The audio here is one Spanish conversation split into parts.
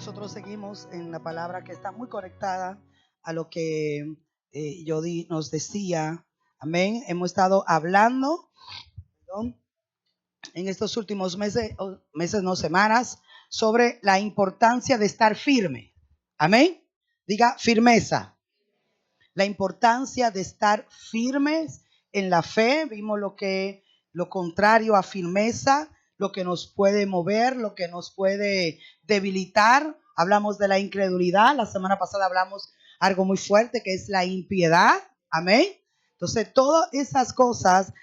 Nosotros seguimos en la palabra que está muy conectada a lo que Jody nos decía. Amén. Hemos estado hablando, en estos últimos no semanas, sobre la importancia de estar firme. Amén. Diga firmeza. La importancia de estar firmes en la fe. Vimos lo contrario a firmeza, lo que nos puede mover, lo que nos puede debilitar. Hablamos de la incredulidad. La semana pasada hablamos algo muy fuerte que es la impiedad. Amén. Entonces, todas esas cosas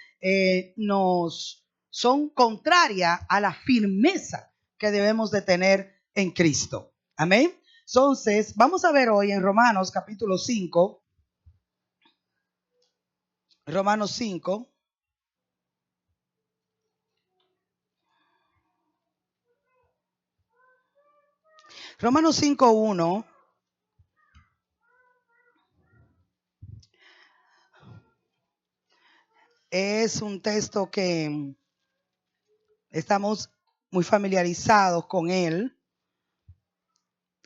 nos son contrarias a la firmeza que debemos de tener en Cristo. Amén. Entonces, vamos a ver hoy en Romanos capítulo 5. Romanos 5. Romanos 5:1. Es un texto que estamos muy familiarizados con él.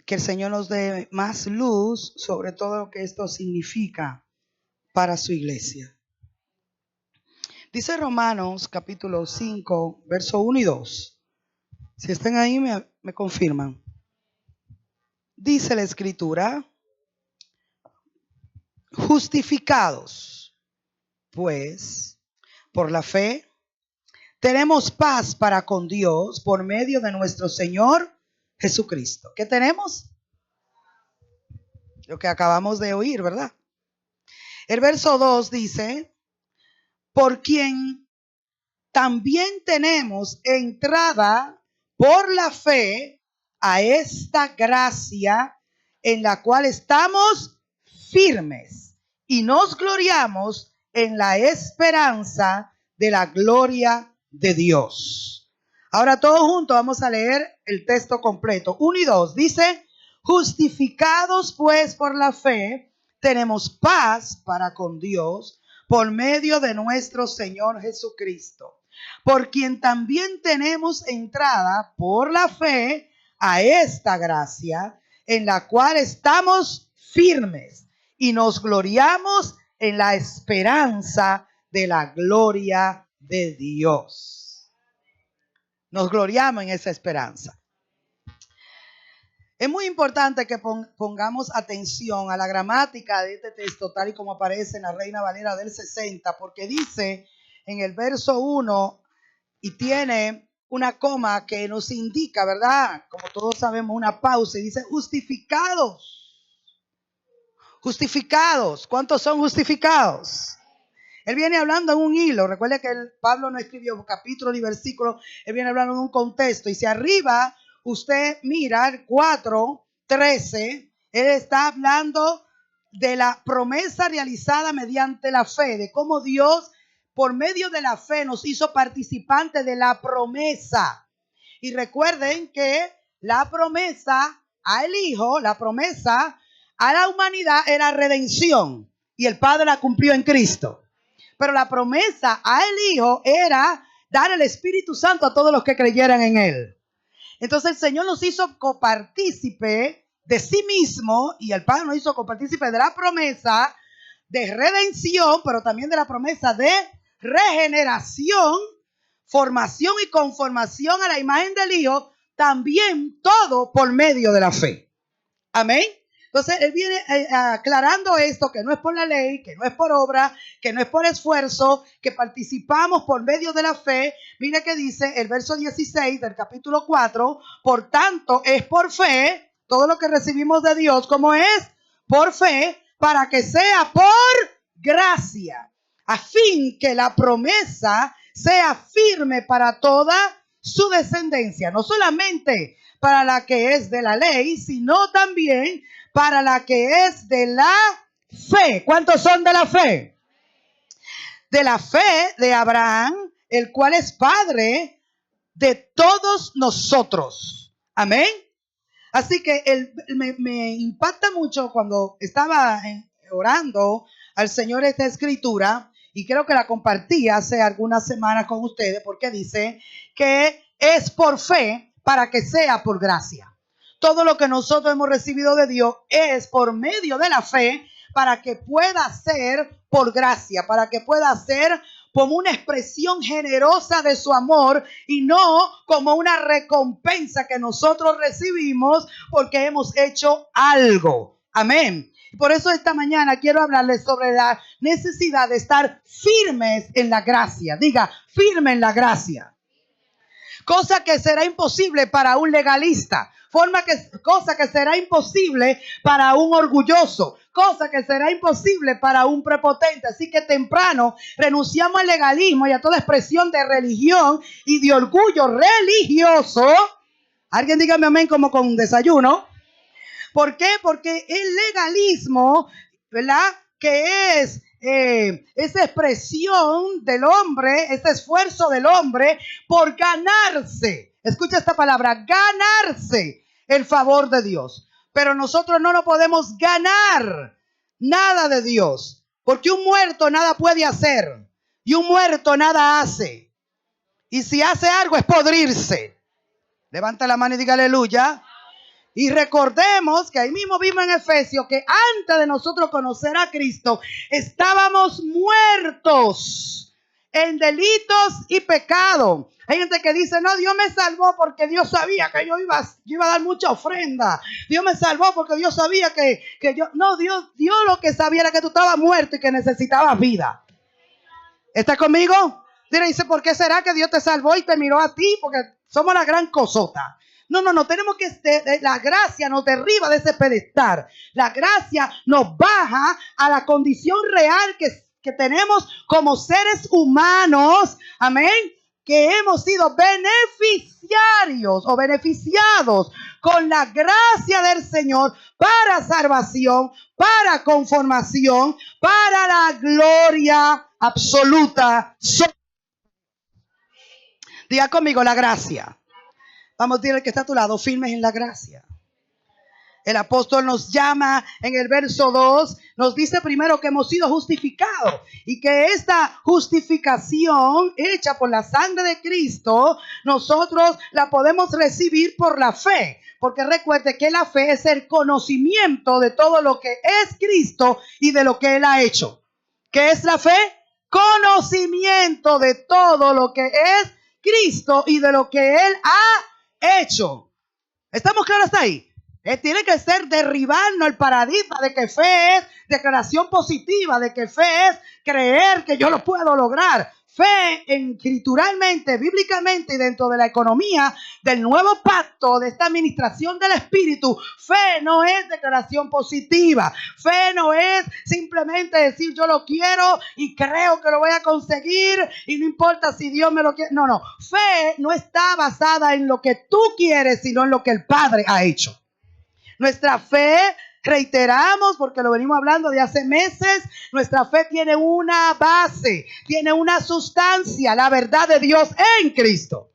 Que el Señor nos dé más luz sobre todo lo que esto significa para su iglesia. Dice Romanos capítulo 5, verso 1 y 2. Si están ahí me confirman. Dice la escritura: justificados, pues, por la fe, tenemos paz para con Dios por medio de nuestro Señor Jesucristo. ¿Qué tenemos? Lo que acabamos de oír, ¿verdad? El verso 2 dice: por quien también tenemos entrada por la fe a esta gracia en la cual estamos firmes y nos gloriamos en la esperanza de la gloria de Dios. Ahora todos juntos vamos a leer el texto completo. 1 y 2 dice: justificados pues por la fe, tenemos paz para con Dios por medio de nuestro Señor Jesucristo, por quien también tenemos entrada por la fe a esta gracia en la cual estamos firmes y nos gloriamos en la esperanza de la gloria de Dios. Nos gloriamos en esa esperanza. Es muy importante que pongamos atención a la gramática de este texto tal y como aparece en la Reina Valera del 60, porque dice en el verso 1 y tiene una coma que nos indica, ¿verdad? Como todos sabemos, una pausa, y dice justificados. Justificados. ¿Cuántos son justificados? Él viene hablando en un hilo. Recuerde que Pablo no escribió capítulo ni versículo. Él viene hablando en un contexto. Y si arriba usted mira el 4:13, él está hablando de la promesa realizada mediante la fe, de cómo Dios por medio de la fe nos hizo participantes de la promesa. Y recuerden que la promesa al Hijo, la promesa a la humanidad era redención. Y el Padre la cumplió en Cristo. Pero la promesa al Hijo era dar el Espíritu Santo a todos los que creyeran en Él. Entonces el Señor nos hizo copartícipe de sí mismo y el Padre nos hizo copartícipe de la promesa de redención, pero también de la promesa de regeneración, formación y conformación a la imagen del Hijo, también todo por medio de la fe. Amén. Entonces él viene aclarando esto, que no es por la ley, que no es por obra, que no es por esfuerzo, que participamos por medio de la fe. Mire que dice el verso 16 del capítulo 4, por tanto es por fe, todo lo que recibimos de Dios, como es por fe, para que sea por gracia, a fin que la promesa sea firme para toda su descendencia, no solamente para la que es de la ley, sino también para la que es de la fe. ¿Cuántos son de la fe? De la fe de Abraham, el cual es padre de todos nosotros. Amén. Así que me impacta mucho cuando estaba orando al Señor esta escritura, y creo que la compartí hace algunas semanas con ustedes, porque dice que es por fe para que sea por gracia. Todo lo que nosotros hemos recibido de Dios es por medio de la fe, para que pueda ser por gracia, para que pueda ser como una expresión generosa de su amor y no como una recompensa que nosotros recibimos porque hemos hecho algo. Amén. Por eso esta mañana quiero hablarles sobre la necesidad de estar firmes en la gracia. Diga, firme en la gracia. Cosa que será imposible para un legalista. Cosa que será imposible para un orgulloso. Cosa que será imposible para un prepotente. Así que temprano renunciamos al legalismo y a toda expresión de religión y de orgullo religioso. Alguien dígame amén como con un desayuno. ¿Por qué? Porque el legalismo, ¿verdad? Que es esa expresión del hombre, ese esfuerzo del hombre por ganarse. Escucha esta palabra, ganarse el favor de Dios. Pero nosotros no nos podemos ganar nada de Dios, porque un muerto nada puede hacer y un muerto nada hace. Y si hace algo es podrirse. Levanta la mano y diga aleluya. Y recordemos que ahí mismo vimos en Efesios que antes de nosotros conocer a Cristo, estábamos muertos en delitos y pecados. Hay gente que dice, no, Dios me salvó porque Dios sabía que yo iba a dar mucha ofrenda. Dios me salvó porque Dios sabía que yo... No, Dios lo que sabía era que tú estabas muerto y que necesitabas vida. ¿Estás conmigo? Dice, ¿por qué será que Dios te salvó y te miró a ti? Porque somos la gran cosota. No, tenemos que, la gracia nos derriba de ese pedestal. La gracia nos baja a la condición real que tenemos como seres humanos, amén, que hemos sido beneficiarios o beneficiados con la gracia del Señor para salvación, para conformación, para la gloria absoluta. Diga conmigo la gracia. Vamos a decir al que está a tu lado, firmes en la gracia. El apóstol nos llama en el verso 2, nos dice primero que hemos sido justificados y que esta justificación hecha por la sangre de Cristo, nosotros la podemos recibir por la fe. Porque recuerde que la fe es el conocimiento de todo lo que es Cristo y de lo que Él ha hecho. ¿Qué es la fe? Conocimiento de todo lo que es Cristo y de lo que Él ha hecho. ¿Estamos claros hasta ahí? Tiene que ser derribarnos el paradigma de que fe es declaración positiva, de que fe es creer que yo lo puedo lograr. Fe escrituralmente, bíblicamente y dentro de la economía del nuevo pacto, de esta administración del Espíritu, fe no es declaración positiva. Fe no es simplemente decir yo lo quiero y creo que lo voy a conseguir y no importa si Dios me lo quiere. No. Fe no está basada en lo que tú quieres, sino en lo que el Padre ha hecho. Nuestra fe, reiteramos, porque lo venimos hablando de hace meses, nuestra fe tiene una base, tiene una sustancia, la verdad de Dios en Cristo.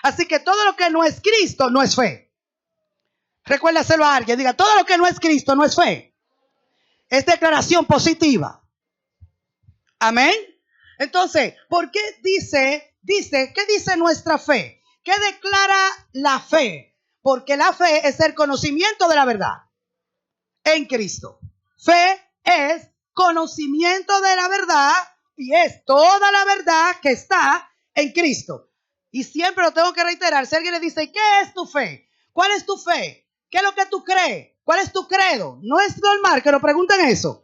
Así que todo lo que no es Cristo no es fe. Recuérdaselo a alguien, diga, todo lo que no es Cristo no es fe. Es declaración positiva. Amén. Entonces, ¿por qué dice, qué dice nuestra fe? ¿Qué declara la fe? Porque la fe es el conocimiento de la verdad en Cristo. Fe es conocimiento de la verdad y es toda la verdad que está en Cristo. Y siempre lo tengo que reiterar. Si alguien le dice, ¿qué es tu fe? ¿Cuál es tu fe? ¿Qué es lo que tú crees? ¿Cuál es tu credo? No es normal que nos pregunten eso.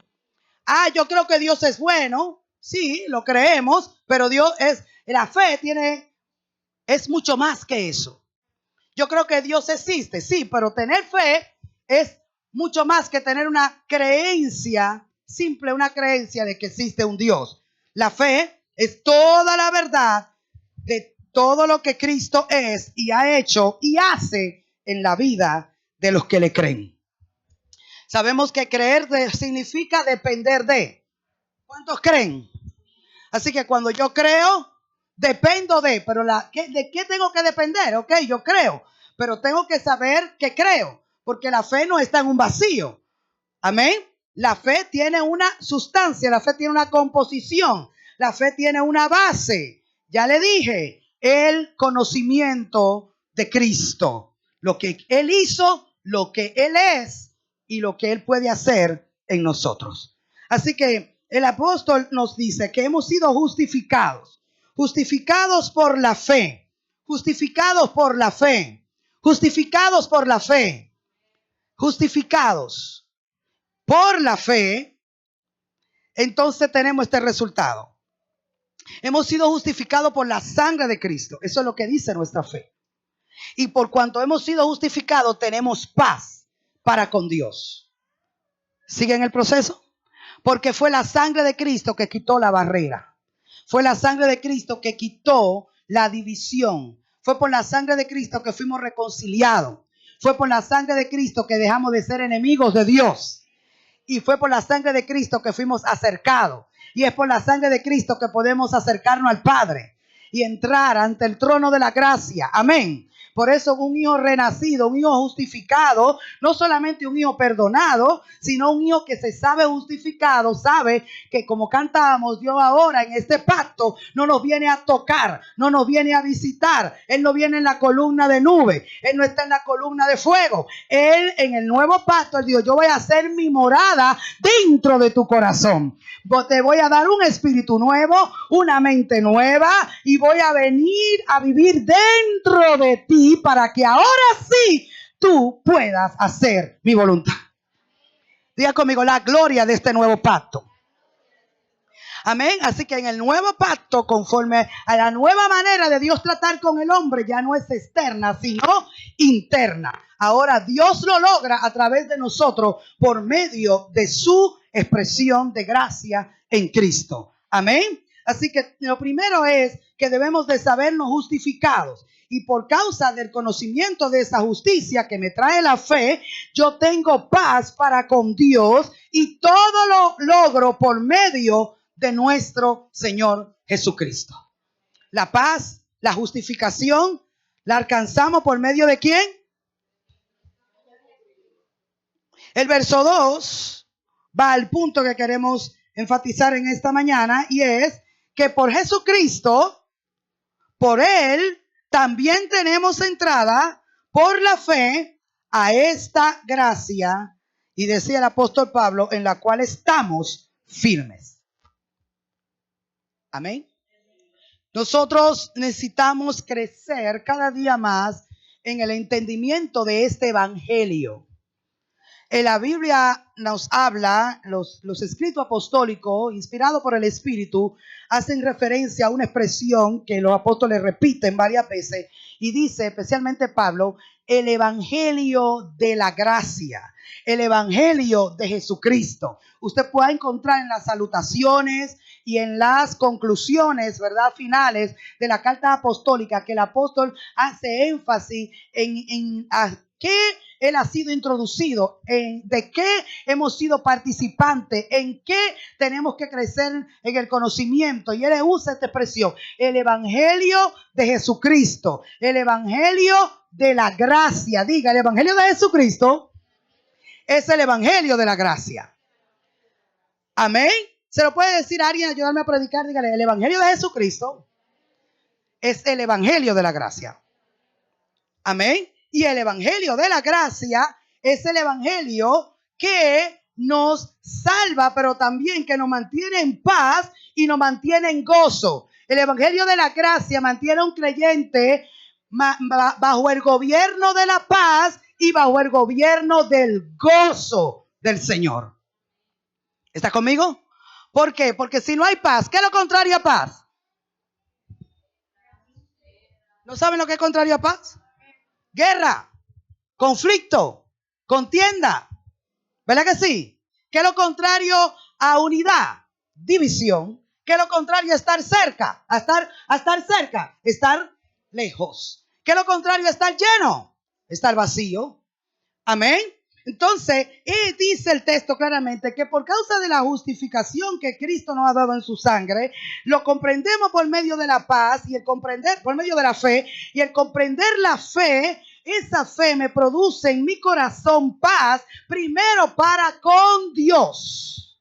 Yo creo que Dios es bueno. Sí, lo creemos, pero la fe es mucho más que eso. Yo creo que Dios existe, sí, pero tener fe es mucho más que tener una creencia, simple una creencia de que existe un Dios. La fe es toda la verdad de todo lo que Cristo es y ha hecho y hace en la vida de los que le creen. Sabemos que creer significa depender de. ¿Cuántos creen? Así que cuando yo creo, dependo de, pero ¿de qué tengo que depender? Ok, yo creo, pero tengo que saber que creo, porque la fe no está en un vacío. Amén. La fe tiene una sustancia, la fe tiene una composición, la fe tiene una base. Ya le dije, el conocimiento de Cristo. Lo que Él hizo, lo que Él es y lo que Él puede hacer en nosotros. Así que el apóstol nos dice que hemos sido justificados, justificados por la fe, justificados por la fe, justificados por la fe, justificados por la fe. Entonces tenemos este resultado. Hemos sido justificados por la sangre de Cristo. Eso es lo que dice nuestra fe. Y por cuanto hemos sido justificados, tenemos paz para con Dios. ¿Siguen el proceso? Porque fue la sangre de Cristo que quitó la barrera. Fue la sangre de Cristo que quitó la división. Fue por la sangre de Cristo que fuimos reconciliados. Fue por la sangre de Cristo que dejamos de ser enemigos de Dios. Y fue por la sangre de Cristo que fuimos acercados. Y es por la sangre de Cristo que podemos acercarnos al Padre y entrar ante el trono de la gracia. Amén. Por eso un hijo renacido, un hijo justificado, no solamente un hijo perdonado, sino un hijo que se sabe justificado, sabe que como cantábamos, Dios ahora en este pacto no nos viene a tocar, no nos viene a visitar. Él no viene en la columna de nube, Él no está en la columna de fuego. Él en el nuevo pacto, Él dijo, yo voy a hacer mi morada dentro de tu corazón. Te voy a dar un espíritu nuevo, una mente nueva y voy a venir a vivir dentro de ti para que ahora sí tú puedas hacer mi voluntad. Diga conmigo, la gloria de este nuevo pacto. Amén. Así que en el nuevo pacto, conforme a la nueva manera de Dios tratar con el hombre, ya no es externa, sino interna. Ahora Dios lo logra a través de nosotros por medio de su expresión de gracia en Cristo. Amén. Así que lo primero es que debemos de sabernos justificados. Y por causa del conocimiento de esa justicia que me trae la fe, yo tengo paz para con Dios y todo lo logro por medio de nuestro Señor Jesucristo. La paz, la justificación, la alcanzamos por medio de ¿quién? El verso 2 va al punto que queremos enfatizar en esta mañana y es que por Jesucristo, por Él, también tenemos entrada por la fe a esta gracia, y decía el apóstol Pablo, en la cual estamos firmes. Amén. Nosotros necesitamos crecer cada día más en el entendimiento de este evangelio. En la Biblia nos habla, los escritos apostólicos, inspirados por el Espíritu, hacen referencia a una expresión que los apóstoles repiten varias veces y dice, especialmente Pablo, el evangelio de la gracia, el evangelio de Jesucristo. Usted puede encontrar en las salutaciones y en las conclusiones, ¿verdad?, finales de la carta apostólica que el apóstol hace énfasis en a qué Él ha sido introducido, de qué hemos sido participantes, en qué tenemos que crecer en el conocimiento. Y Él usa esta expresión, el evangelio de Jesucristo, el evangelio de la gracia. Diga, el evangelio de Jesucristo es el evangelio de la gracia. Amén. Se lo puede decir a alguien, ayudarme a predicar, dígale, el evangelio de Jesucristo es el evangelio de la gracia. Amén. Y el evangelio de la gracia es el evangelio que nos salva, pero también que nos mantiene en paz y nos mantiene en gozo. El evangelio de la gracia mantiene a un creyente bajo el gobierno de la paz y bajo el gobierno del gozo del Señor. ¿Está conmigo? ¿Por qué? Porque si no hay paz, ¿qué es lo contrario a paz? ¿No saben lo que es contrario a paz? Guerra, conflicto, contienda. ¿Verdad que sí? ¿Qué es lo contrario a unidad? División. ¿Qué es lo contrario a estar cerca? A estar cerca, estar lejos. ¿Qué es lo contrario a estar lleno? Estar vacío. Amén. Entonces, dice el texto claramente que por causa de la justificación que Cristo nos ha dado en su sangre, lo comprendemos por medio de la paz y el comprender, por medio de la fe, y el comprender la fe, esa fe me produce en mi corazón paz, primero para con Dios.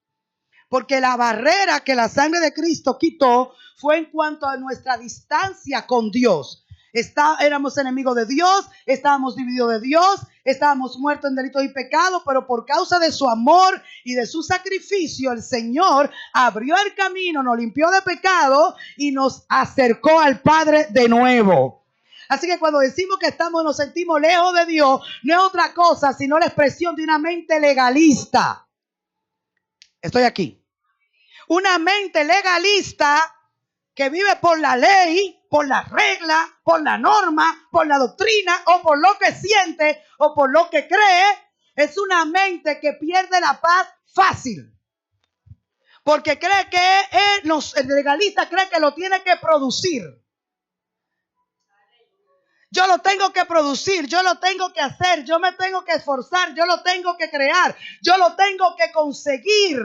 Porque la barrera que la sangre de Cristo quitó fue en cuanto a nuestra distancia con Dios. Éramos enemigos de Dios, estábamos divididos de Dios, estábamos muertos en delitos y pecados, pero por causa de su amor y de su sacrificio, el Señor abrió el camino, nos limpió de pecado y nos acercó al Padre de nuevo. Así que cuando decimos que nos sentimos lejos de Dios, no es otra cosa sino la expresión de una mente legalista. Estoy aquí. Una mente legalista que vive por la ley, por la regla, por la norma, por la doctrina o por lo que siente o por lo que cree, es una mente que pierde la paz fácil. Porque cree que el legalista cree que lo tiene que producir. Yo lo tengo que producir, yo lo tengo que hacer, yo me tengo que esforzar, yo lo tengo que crear, yo lo tengo que conseguir.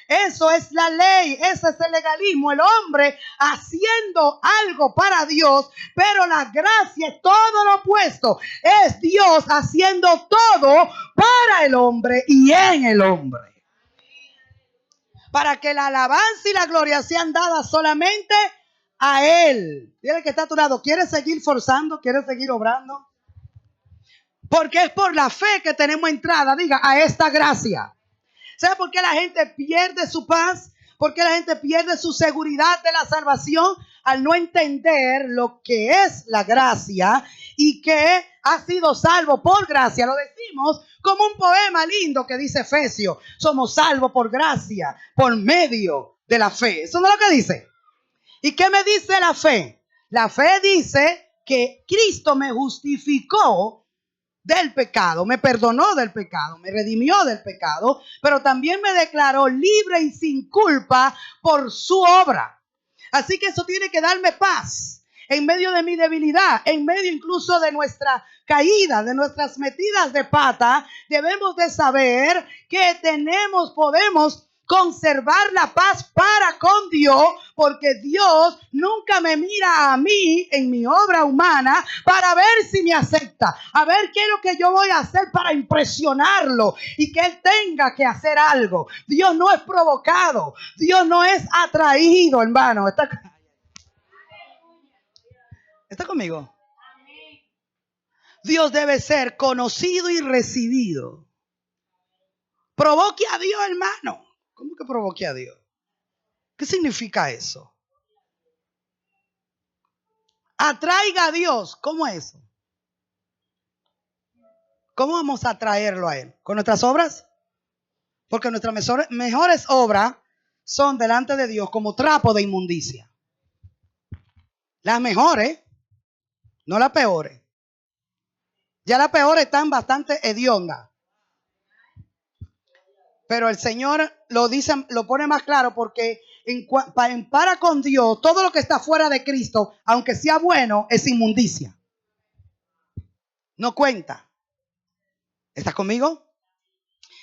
Eso es la ley, ese es el legalismo, el hombre haciendo algo para Dios, pero la gracia es todo lo opuesto. Es Dios haciendo todo para el hombre y en el hombre. Para que la alabanza y la gloria sean dadas solamente a Él. Dile que está a tu lado, ¿quieres seguir forzando? ¿Quieres seguir obrando? Porque es por la fe que tenemos entrada, diga, a esta gracia. ¿Sabe por qué la gente pierde su paz? ¿Por qué la gente pierde su seguridad de la salvación? Al no entender lo que es la gracia y que ha sido salvo por gracia. Lo decimos como un poema lindo que dice Efesios. Somos salvos por gracia, por medio de la fe. Eso no es lo que dice. ¿Y qué me dice la fe? La fe dice que Cristo me justificó del pecado, me perdonó del pecado, me redimió del pecado, pero también me declaró libre y sin culpa por su obra. Así que eso tiene que darme paz en medio de mi debilidad, en medio incluso de nuestra caída, de nuestras metidas de pata. Debemos de saber que podemos conservar la paz para con Dios, porque Dios nunca me mira a mí en mi obra humana para ver si me acepta, a ver qué es lo que yo voy a hacer para impresionarlo y que Él tenga que hacer algo. Dios no es provocado, Dios no es atraído, hermano. ¿Está conmigo? Dios debe ser conocido y recibido. Provoque a Dios, hermano. ¿Cómo que provoque a Dios? ¿Qué significa eso? Atraiga a Dios. ¿Cómo es eso? ¿Cómo vamos a atraerlo a Él? ¿Con nuestras obras? Porque nuestras mejores obras son delante de Dios como trapo de inmundicia. Las mejores, no las peores. Ya las peores están bastante hediondas. Pero el Señor lo dice, lo pone más claro, porque para con Dios, todo lo que está fuera de Cristo, aunque sea bueno, es inmundicia. No cuenta. ¿Estás conmigo?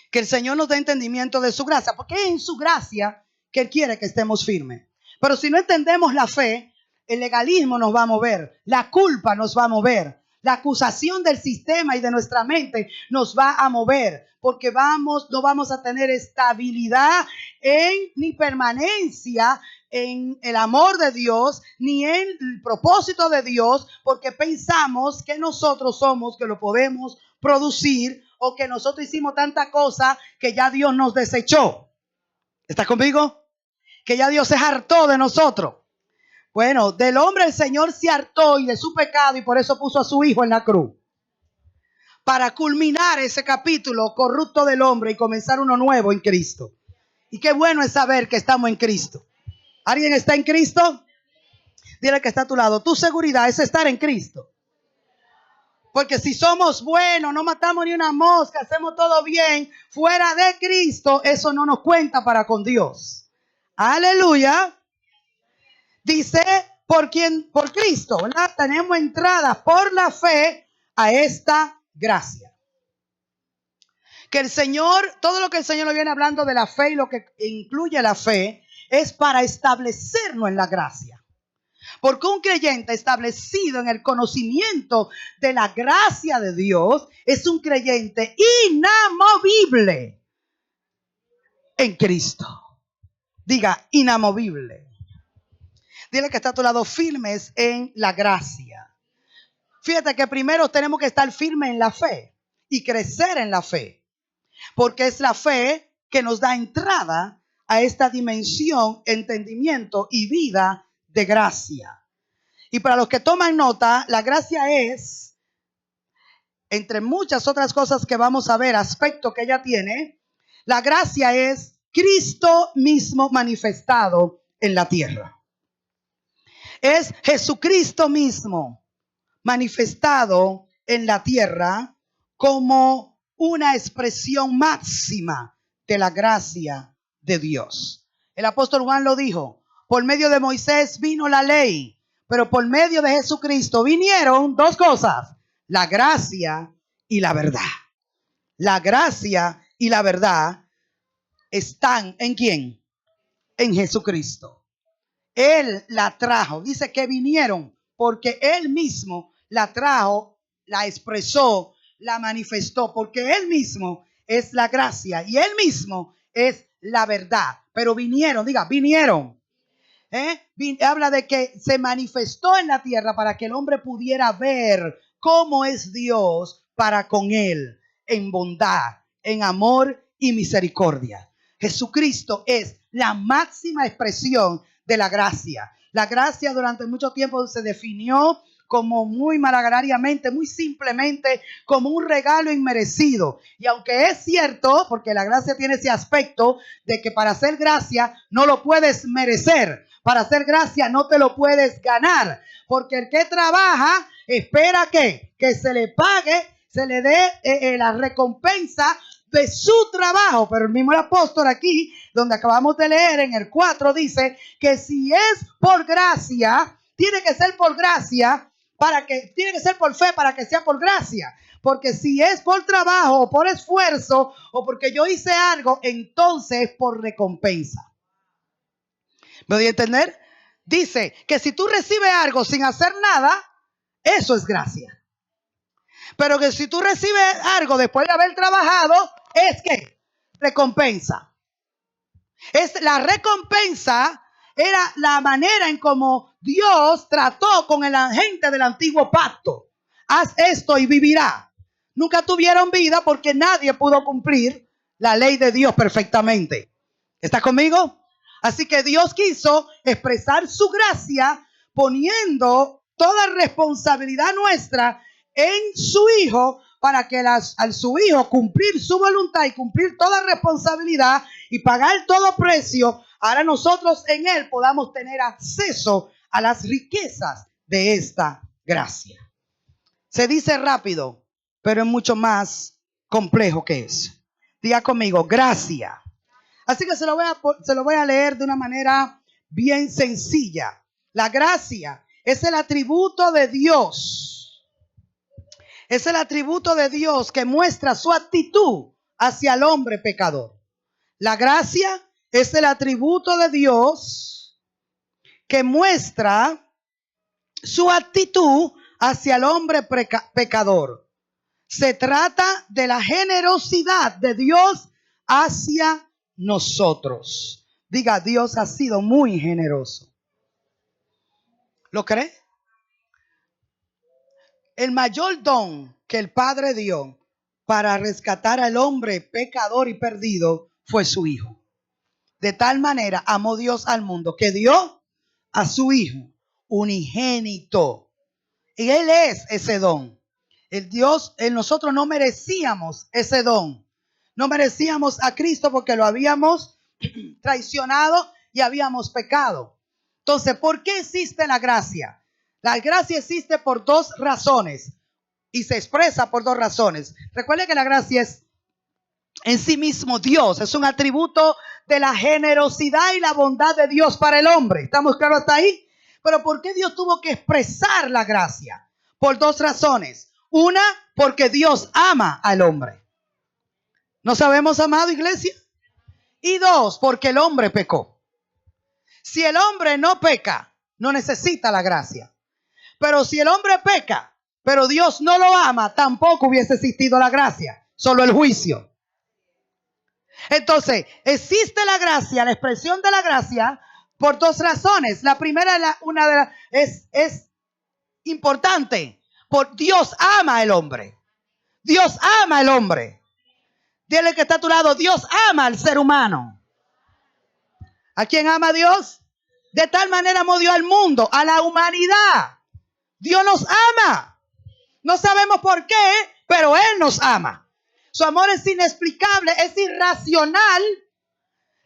Que el Señor nos dé entendimiento de su gracia, porque es en su gracia que Él quiere que estemos firmes. Pero si no entendemos la fe, el legalismo nos va a mover, la culpa nos va a mover, la acusación del sistema y de nuestra mente nos va a mover, porque no vamos a tener estabilidad ni permanencia en el amor de Dios, ni en el propósito de Dios, porque pensamos que nosotros somos, que lo podemos producir, o que nosotros hicimos tanta cosa que ya Dios nos desechó. ¿Estás conmigo? Que ya Dios se hartó de nosotros. Bueno, del hombre el Señor se hartó y de su pecado, y por eso puso a su Hijo en la cruz. Para culminar ese capítulo corrupto del hombre y comenzar uno nuevo en Cristo. Y qué bueno es saber que estamos en Cristo. ¿Alguien está en Cristo? Dile que está a tu lado. Tu seguridad es estar en Cristo. Porque si somos buenos, no matamos ni una mosca, hacemos todo bien, fuera de Cristo, eso no nos cuenta para con Dios. Aleluya. Dice, por Cristo, ¿verdad? Tenemos entrada por la fe a esta gracia. Que el Señor, todo lo que el Señor nos viene hablando de la fe y lo que incluye la fe, es para establecernos en la gracia. Porque un creyente establecido en el conocimiento de la gracia de Dios es un creyente inamovible en Cristo. Diga, inamovible. Dile que está a tu lado, firmes en la gracia. Fíjate que primero tenemos que estar firmes en la fe y crecer en la fe, porque es la fe que nos da entrada a esta dimensión, entendimiento y vida de gracia. Y para los que toman nota, la gracia es, entre muchas otras cosas que vamos a ver, aspecto que ella tiene, la gracia es Cristo mismo manifestado en la tierra. Es Jesucristo mismo manifestado en la tierra como una expresión máxima de la gracia de Dios. El apóstol Juan lo dijo: por medio de Moisés vino la ley, pero por medio de Jesucristo vinieron dos cosas: la gracia y la verdad. La gracia y la verdad están ¿en quién? En Jesucristo. Él la trajo. Dice que vinieron porque Él mismo la trajo, la expresó, la manifestó, porque Él mismo es la gracia y Él mismo es la verdad. Pero vinieron, diga, vinieron. Habla de que se manifestó en la tierra para que el hombre pudiera ver cómo es Dios para con él, en bondad, en amor y misericordia. Jesucristo es la máxima expresión de la gracia. La gracia durante mucho tiempo se definió como muy malagrariamente, muy simplemente, como un regalo inmerecido. Y aunque es cierto, porque la gracia tiene ese aspecto de que para hacer gracia no lo puedes merecer. Para hacer gracia no te lo puedes ganar, porque el que trabaja espera que se le pague, se le dé la recompensa de su trabajo. Pero el mismo apóstol aquí, donde acabamos de leer en el 4, dice que si es por gracia, tiene que ser por gracia, tiene que ser por fe para que sea por gracia. Porque si es por trabajo o por esfuerzo o porque yo hice algo, entonces es por recompensa. ¿Me doy a entender? Dice que si tú recibes algo sin hacer nada, eso es gracia. Pero que si tú recibes algo después de haber trabajado, es que recompensa. La recompensa era la manera en cómo Dios trató con la gente del antiguo pacto. Haz esto y vivirá. Nunca tuvieron vida porque nadie pudo cumplir la ley de Dios perfectamente. ¿Estás conmigo? Así que Dios quiso expresar su gracia poniendo toda responsabilidad nuestra en su Hijo, para que al su Hijo cumplir su voluntad y cumplir toda responsabilidad y pagar todo precio, ahora nosotros en Él podamos tener acceso a las riquezas de esta gracia. Se dice rápido, pero es mucho más complejo que eso. Diga conmigo, gracia. Así que se lo voy a leer de una manera bien sencilla. La gracia es el atributo de Dios. Es el atributo de Dios que muestra su actitud hacia el hombre pecador. La gracia es el atributo de Dios que muestra su actitud hacia el hombre pecador. Se trata de la generosidad de Dios hacia nosotros. Diga, Dios ha sido muy generoso. ¿Lo cree? El mayor don que el Padre dio para rescatar al hombre pecador y perdido fue su Hijo. De tal manera amó Dios al mundo que dio a su Hijo unigénito. Y Él es ese don. Nosotros no merecíamos ese don. No merecíamos a Cristo porque lo habíamos traicionado y habíamos pecado. Entonces, ¿por qué existe la gracia? La gracia existe por dos razones y se expresa por dos razones. Recuerde que la gracia es en sí mismo Dios, es un atributo de la generosidad y la bondad de Dios para el hombre. ¿Estamos claros hasta ahí? Pero ¿por qué Dios tuvo que expresar la gracia? Por dos razones. Una, porque Dios ama al hombre. ¿No sabemos, amado iglesia? Y dos, porque el hombre pecó. Si el hombre no peca, no necesita la gracia. Pero si el hombre peca, pero Dios no lo ama, tampoco hubiese existido la gracia, solo el juicio. Entonces, existe la gracia, la expresión de la gracia, por dos razones. La primera es importante, Dios ama al hombre. Dios ama al hombre. Dile que está a tu lado, Dios ama al ser humano. ¿A quién ama Dios? De tal manera amó Dios al mundo, a la humanidad. Dios nos ama. No sabemos por qué, pero Él nos ama. Su amor es inexplicable, es irracional.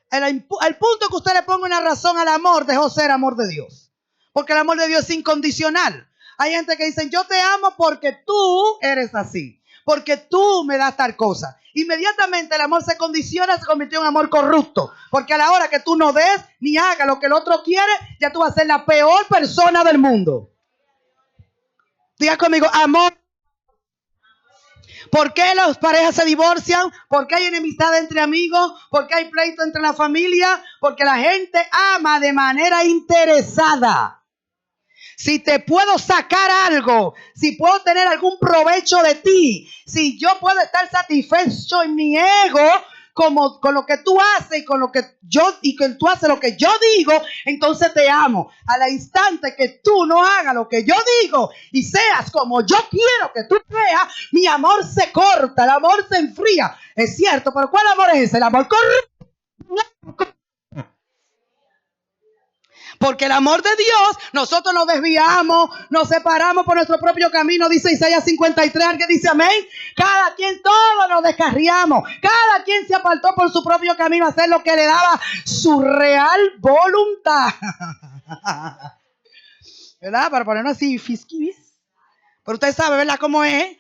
El punto que usted le ponga una razón al amor dejó ser amor de Dios. Porque el amor de Dios es incondicional. Hay gente que dice, yo te amo porque tú eres así. Porque tú me das tal cosa. Inmediatamente el amor se condiciona, se convirtió en un amor corrupto. Porque a la hora que tú no des ni hagas lo que el otro quiere, ya tú vas a ser la peor persona del mundo. Diga conmigo, amor. ¿Por qué las parejas se divorcian? ¿Por qué hay enemistad entre amigos? ¿Por qué hay pleito entre la familia? Porque la gente ama de manera interesada. Si te puedo sacar algo, si puedo tener algún provecho de ti, si yo puedo estar satisfecho en mi ego, como con lo que tú haces y con lo que yo y que tú haces lo que yo digo, entonces te amo. Al instante que tú no hagas lo que yo digo y seas como yo quiero que tú seas, mi amor se corta, el amor se enfría. Es cierto, pero ¿cuál amor es ese? El amor correcto. Porque el amor de Dios, nosotros nos desviamos, nos separamos por nuestro propio camino, dice Isaías 53, alguien dice amén. Cada quien, todos nos descarriamos, cada quien se apartó por su propio camino a hacer lo que le daba su real voluntad. ¿Verdad? Para ponernos así, fisquis. Pero usted sabe, ¿verdad? Cómo es.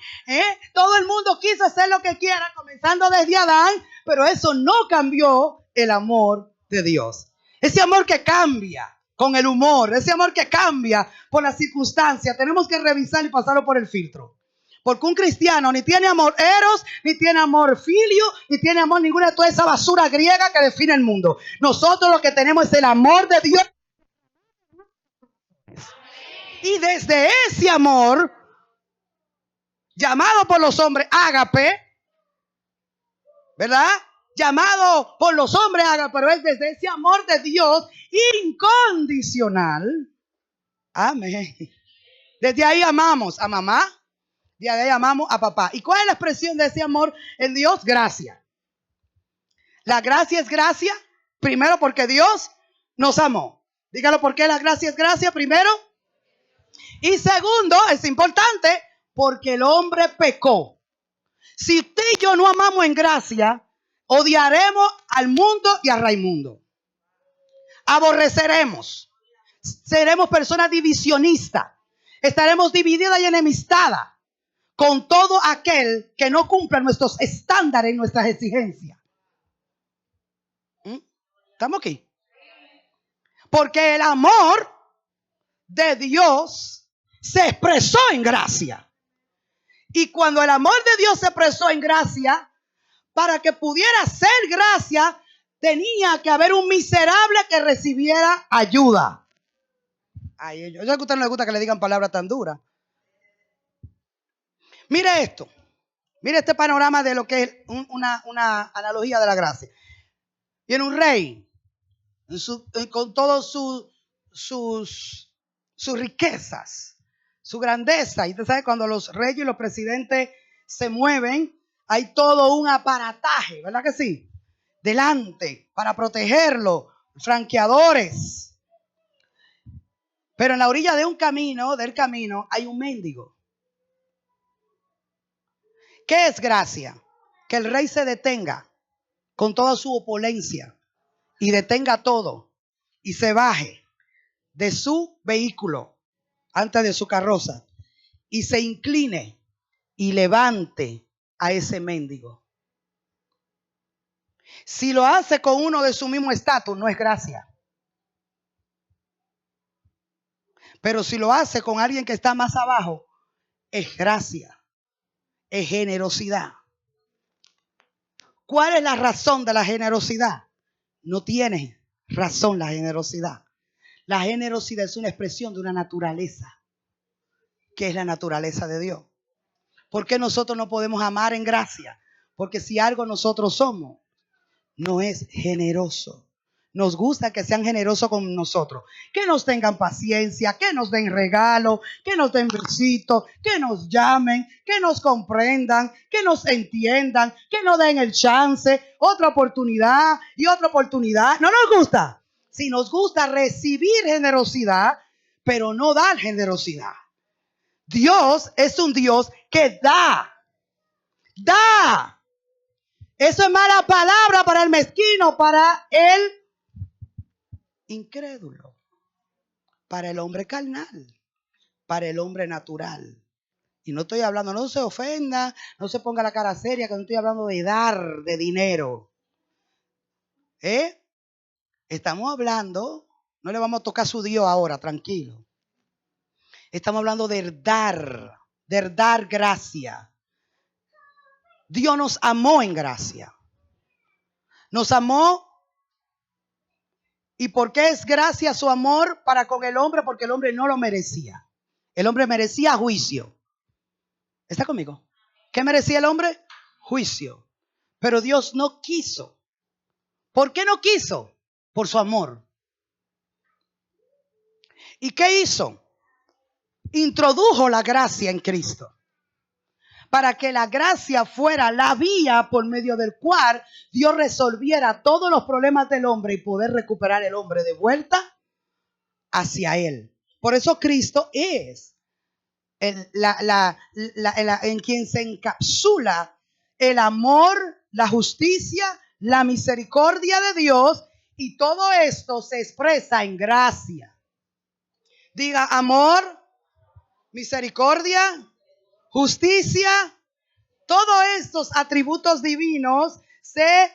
Todo el mundo quiso hacer lo que quiera, comenzando desde Adán, pero eso no cambió el amor de Dios. Ese amor que cambia con el humor, ese amor que cambia por las circunstancias, tenemos que revisar y pasarlo por el filtro. Porque un cristiano ni tiene amor eros, ni tiene amor filio, ni tiene amor ninguna de toda esa basura griega que define el mundo. Nosotros lo que tenemos es el amor de Dios. Y desde ese amor, llamado por los hombres ágape, ¿verdad? Llamado por los hombres ágape, pero es desde ese amor de Dios incondicional. Amén. Desde ahí amamos a mamá, desde ahí amamos a papá. ¿Y cuál es la expresión de ese amor en Dios? Gracia. La gracia es gracia, primero porque Dios nos amó. Dígalo, ¿por qué la gracia es gracia? Primero. Y segundo, es importante, porque el hombre pecó. Si usted y yo no amamos en gracia, odiaremos al mundo y a Raimundo. Aborreceremos. Seremos personas divisionistas. Estaremos divididas y enemistadas con todo aquel que no cumpla nuestros estándares y nuestras exigencias. ¿Estamos aquí? Porque el amor de Dios se expresó en gracia. Y cuando el amor de Dios se expresó en gracia, para que pudiera ser gracia, tenía que haber un miserable que recibiera ayuda. Ay, yo sé que a usted no le gusta que le digan palabras tan duras. Mire esto. Mire este panorama de lo que es una analogía de la gracia. Viene un rey con todas sus riquezas, su grandeza. Y usted sabe, cuando los reyes y los presidentes se mueven, hay todo un aparataje, ¿verdad que sí? Delante, para protegerlo, franqueadores. Pero en la orilla del camino, hay un mendigo. ¿Qué es gracia? Que el rey se detenga con toda su opulencia y detenga todo y se baje de su vehículo antes de su carroza y se incline y levante a ese mendigo. Si lo hace con uno de su mismo estatus, no es gracia. Pero si lo hace con alguien que está más abajo, es gracia, es generosidad. ¿Cuál es la razón de la generosidad? No tiene razón la generosidad. La generosidad es una expresión de una naturaleza, que es la naturaleza de Dios. ¿Por qué nosotros no podemos amar en gracia? Porque si algo nosotros somos, no es generoso, Nos gusta que sean generosos con nosotros, que nos tengan paciencia, que nos den regalo, que nos den besitos, que nos llamen, que nos comprendan, que nos entiendan, que nos den el chance, otra oportunidad y otra oportunidad. No nos gusta. Si nos gusta recibir generosidad, pero no dar generosidad. Dios es un Dios que da. Da. Eso es mala palabra para el mezquino, para el incrédulo, para el hombre carnal, para el hombre natural. Y no estoy hablando, no se ofenda, no se ponga la cara seria, que no estoy hablando de dar de dinero. Estamos hablando, no le vamos a tocar su Dios ahora, tranquilo. Estamos hablando de dar gracia. Dios nos amó en gracia. Nos amó. ¿Y por qué es gracia su amor para con el hombre? Porque el hombre no lo merecía. El hombre merecía juicio. ¿Está conmigo? ¿Qué merecía el hombre? Juicio. Pero Dios no quiso. ¿Por qué no quiso? Por su amor. ¿Y qué hizo? Introdujo la gracia en Cristo. Para que la gracia fuera la vía por medio del cual Dios resolviera todos los problemas del hombre y poder recuperar el hombre de vuelta hacia Él. Por eso Cristo es en quien se encapsula el amor, la justicia, la misericordia de Dios, y todo esto se expresa en gracia. Diga amor, misericordia, justicia. Todos estos atributos divinos se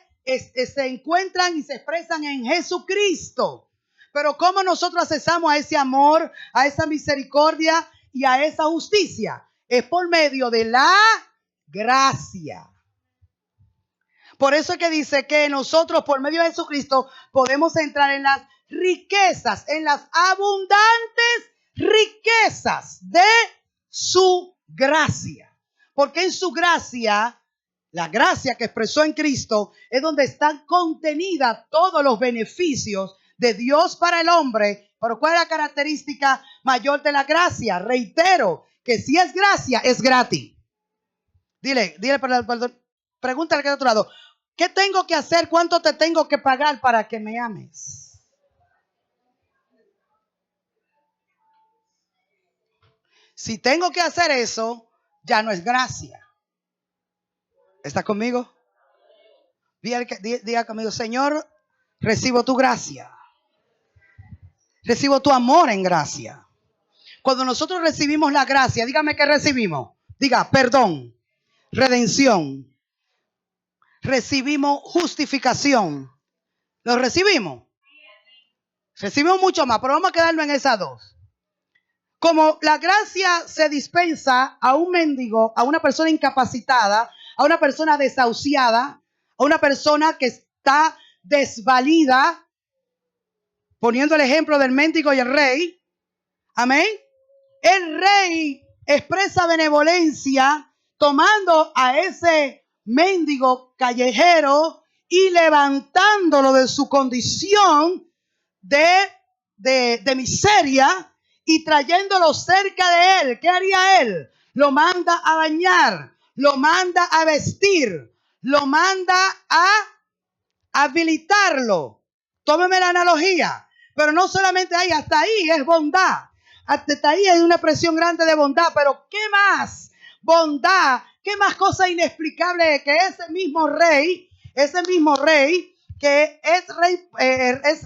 encuentran y se expresan en Jesucristo. Pero ¿cómo nosotros accesamos a ese amor, a esa misericordia y a esa justicia? Es por medio de la gracia. Por eso es que dice que nosotros por medio de Jesucristo podemos entrar en las riquezas, en las abundantes riquezas de su gracia. Porque en su gracia, la gracia que expresó en Cristo, es donde están contenidas todos los beneficios de Dios para el hombre. Pero ¿cuál es la característica mayor de la gracia? Reitero, que si es gracia, es gratis. Dile, pregúntale que de otro lado, ¿qué tengo que hacer? ¿Cuánto te tengo que pagar para que me ames? Si tengo que hacer eso, ya no es gracia. ¿Está conmigo? Diga conmigo, Señor, recibo tu gracia. Recibo tu amor en gracia. Cuando nosotros recibimos la gracia, dígame qué recibimos. Diga, perdón, redención. Recibimos justificación. ¿Lo recibimos? Recibimos mucho más, pero vamos a quedarnos en esas dos. Como la gracia se dispensa a un mendigo, a una persona incapacitada, a una persona desahuciada, a una persona que está desvalida, poniendo el ejemplo del mendigo y el rey. Amén. El rey expresa benevolencia tomando a ese mendigo callejero y levantándolo de su condición de miseria y trayéndolo cerca de él. ¿Qué haría él? Lo manda a bañar, lo manda a vestir, lo manda a habilitarlo. Tómeme la analogía. Pero no solamente ahí, hasta ahí es bondad. Hasta ahí hay una expresión grande de bondad. Pero ¿qué más bondad? ¿Qué más cosa inexplicable que ese mismo rey que es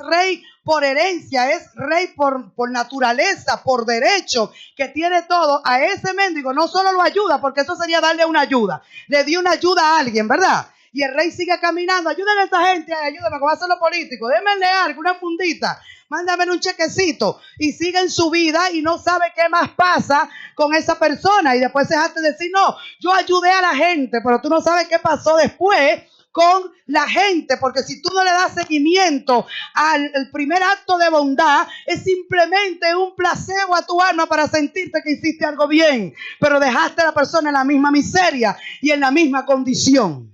rey por herencia, es rey por naturaleza, por derecho, que tiene todo? A ese mendigo no solo lo ayuda, porque eso sería darle una ayuda. Le dio una ayuda a alguien, ¿verdad? Y el rey sigue caminando. Ayúdenle a esta gente, ayúdenme, que va a hacer lo político. Démenle algo, una fundita. Mándame un chequecito. Y sigue en su vida y no sabe qué más pasa con esa persona. Y después se dejaste decir, no, yo ayudé a la gente, pero tú no sabes qué pasó después con la gente, porque si tú no le das seguimiento al primer acto de bondad, es simplemente un placebo a tu alma para sentirte que hiciste algo bien, pero dejaste a la persona en la misma miseria y en la misma condición.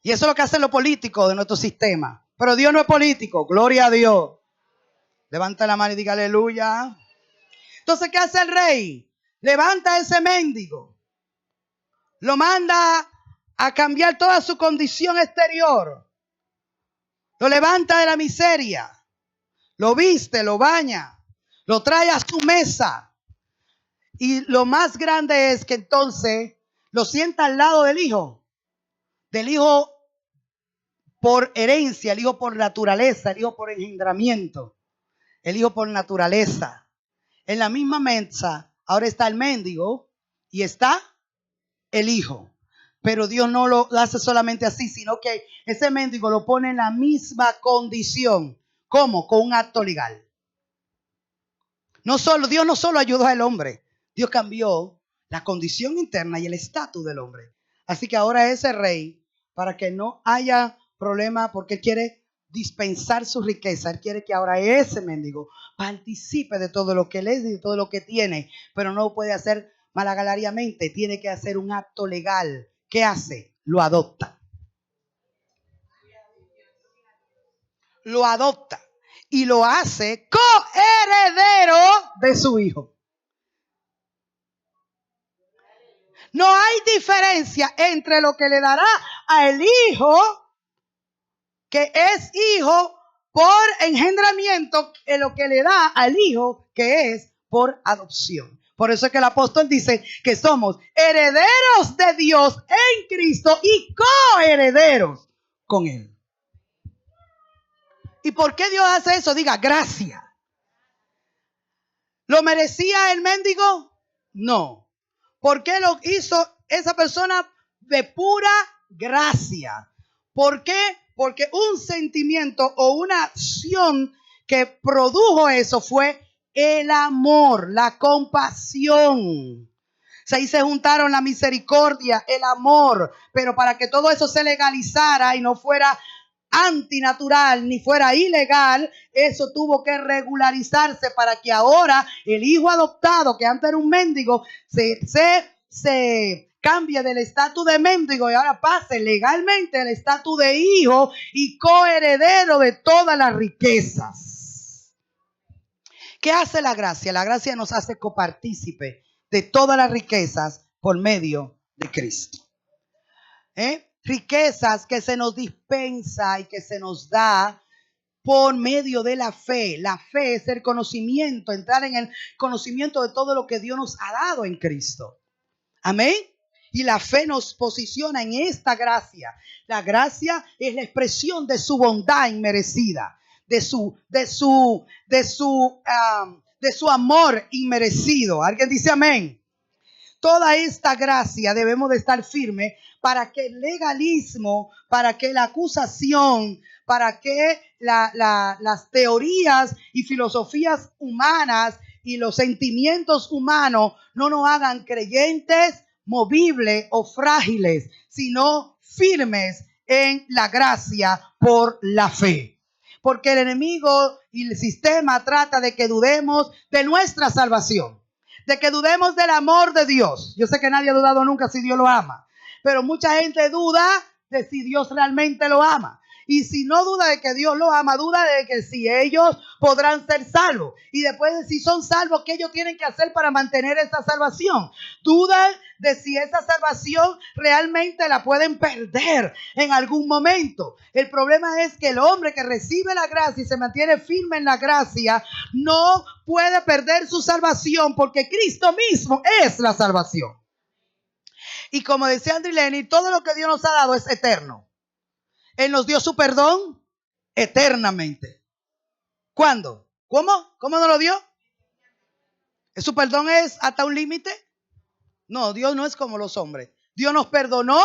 Y eso es lo que hacen los políticos de nuestro sistema. Pero Dios no es político. Gloria a Dios. Levanta la mano y diga aleluya. Entonces, ¿qué hace el rey? Levanta a ese mendigo. Lo manda a cambiar toda su condición exterior. Lo levanta de la miseria. Lo viste, lo baña. Lo trae a su mesa. Y lo más grande es que entonces lo sienta al lado del hijo. Del hijo por herencia, el hijo por naturaleza, el hijo por engendramiento, el hijo por naturaleza. En la misma mesa ahora está el mendigo y está el hijo. Pero Dios no lo hace solamente así, sino que ese mendigo lo pone en la misma condición. ¿Cómo? Con un acto legal. Dios no solo ayudó al hombre, Dios cambió la condición interna y el estatus del hombre. Así que ahora ese rey, para que no haya problema, porque él quiere dispensar su riqueza, él quiere que ahora ese mendigo participe de todo lo que él es y de todo lo que tiene, pero no lo puede hacer malagalariamente, tiene que hacer un acto legal. ¿Qué hace? Lo adopta. Lo adopta y lo hace coheredero de su hijo. No hay diferencia entre lo que le dará al hijo, que es hijo por engendramiento, en lo que le da al hijo, que es por adopción. Por eso es que el apóstol dice que somos herederos de Dios en Cristo y coherederos con Él. ¿Y por qué Dios hace eso? Diga, gracia. ¿Lo merecía el mendigo? No. ¿Por qué lo hizo esa persona? De pura gracia. ¿Por qué? Porque un sentimiento o una acción que produjo eso fue el amor, la compasión. Ahí se juntaron la misericordia, el amor, pero para que todo eso se legalizara y no fuera antinatural ni fuera ilegal, eso tuvo que regularizarse para que ahora el hijo adoptado, que antes era un mendigo, se cambie del estatus de mendigo y ahora pase legalmente el estatus de hijo y coheredero de todas las riquezas. ¿Qué hace la gracia? La gracia nos hace copartícipe de todas las riquezas por medio de Cristo. Riquezas que se nos dispensa y que se nos da por medio de la fe. La fe es el conocimiento, entrar en el conocimiento de todo lo que Dios nos ha dado en Cristo. Amén. Y la fe nos posiciona en esta gracia. La gracia es la expresión de su bondad inmerecida, de su amor inmerecido. ¿Alguien dice amén? Toda esta gracia debemos de estar firmes para que el legalismo, para que la acusación, para que las teorías y filosofías humanas y los sentimientos humanos no nos hagan creyentes, movibles o frágiles, sino firmes en la gracia por la fe. Porque el enemigo y el sistema trata de que dudemos de nuestra salvación, de que dudemos del amor de Dios. Yo sé que nadie ha dudado nunca si Dios lo ama, pero mucha gente duda de si Dios realmente lo ama. Y si no duda de que Dios lo ama, duda de que si ellos podrán ser salvos. Y después de si son salvos, ¿qué ellos tienen que hacer para mantener esa salvación? Dudan de si esa salvación realmente la pueden perder en algún momento. El problema es que el hombre que recibe la gracia y se mantiene firme en la gracia no puede perder su salvación, porque Cristo mismo es la salvación. Y como decía Andrew Lenny, todo lo que Dios nos ha dado es eterno. Él nos dio su perdón eternamente. ¿Cuándo? ¿Cómo? ¿Cómo nos lo dio? ¿Su perdón es hasta un límite? No, Dios no es como los hombres. Dios nos perdonó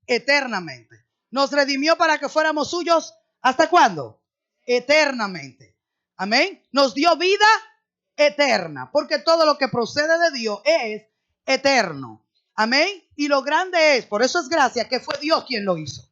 eternamente. Nos redimió para que fuéramos suyos. ¿Hasta cuándo? Eternamente. Amén. Nos dio vida eterna, porque todo lo que procede de Dios es eterno. Amén. Y lo grande es, por eso es gracia, que fue Dios quien lo hizo.